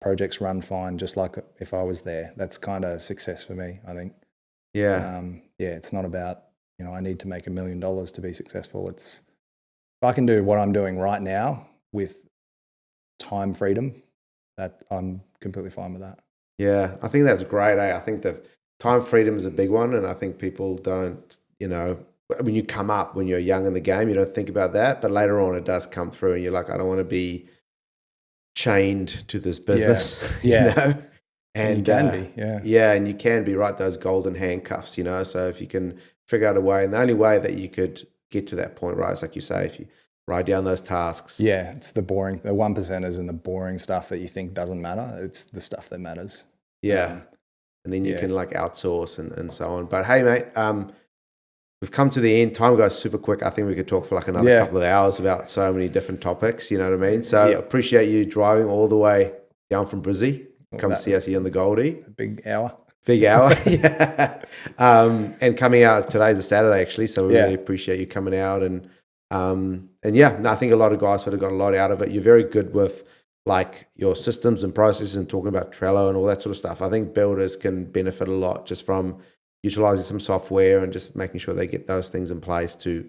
Projects run fine, just like if I was there. That's kind of success for me, I think. It's not about, I need to make $1 million to be successful. It's, if I can do what I'm doing right now with time freedom, that I'm completely fine with that. Yeah, I think that's great. I think the time freedom is a big one, and I think people don't, when you come up, when you're young in the game, you don't think about that, but later on it does come through and you're like, I don't want to be chained to this business. Yeah. You know? And you can be, yeah. Yeah, and you can be, right, those golden handcuffs, you know. So if you can figure out a way, and the only way that you could get to that point, right, is like you say, if you write down those tasks. Yeah, it's the 1%ers and the boring stuff that you think doesn't matter. It's the stuff that matters. Yeah. And then you can like outsource and so on. But hey, mate, we've come to the end. Time goes super quick. I think we could talk for like another couple of hours about so many different topics. You know what I mean? So appreciate you driving all the way down from Brizzy. Come see us here in the Goldie. A big hour. Big hour, yeah. And coming out, today's a Saturday actually, so we really appreciate you coming out. And yeah, I think a lot of guys would have got a lot out of it. You're very good with like your systems and processes and talking about Trello and all that sort of stuff. I think builders can benefit a lot just from utilizing some software and just making sure they get those things in place to,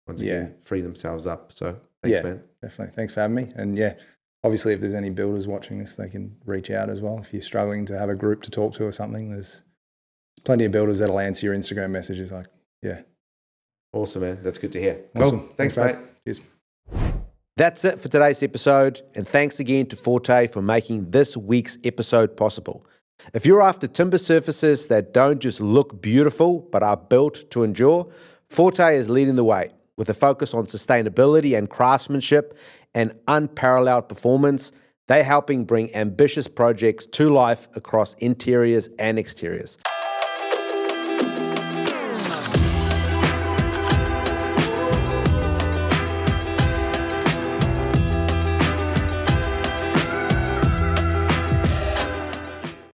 once again, free themselves up. So thanks, man. Definitely. Thanks for having me. And yeah, obviously if there's any builders watching this, they can reach out as well. If you're struggling to have a group to talk to or something, there's plenty of builders that'll answer your Instagram messages. Like, Awesome, man. That's good to hear. Awesome. Cool. Thanks, mate. Cheers. That's it for today's episode, and thanks again to Forte for making this week's episode possible. If you're after timber surfaces that don't just look beautiful but are built to endure, Forte is leading the way with a focus on sustainability and craftsmanship and unparalleled performance. They're helping bring ambitious projects to life across interiors and exteriors.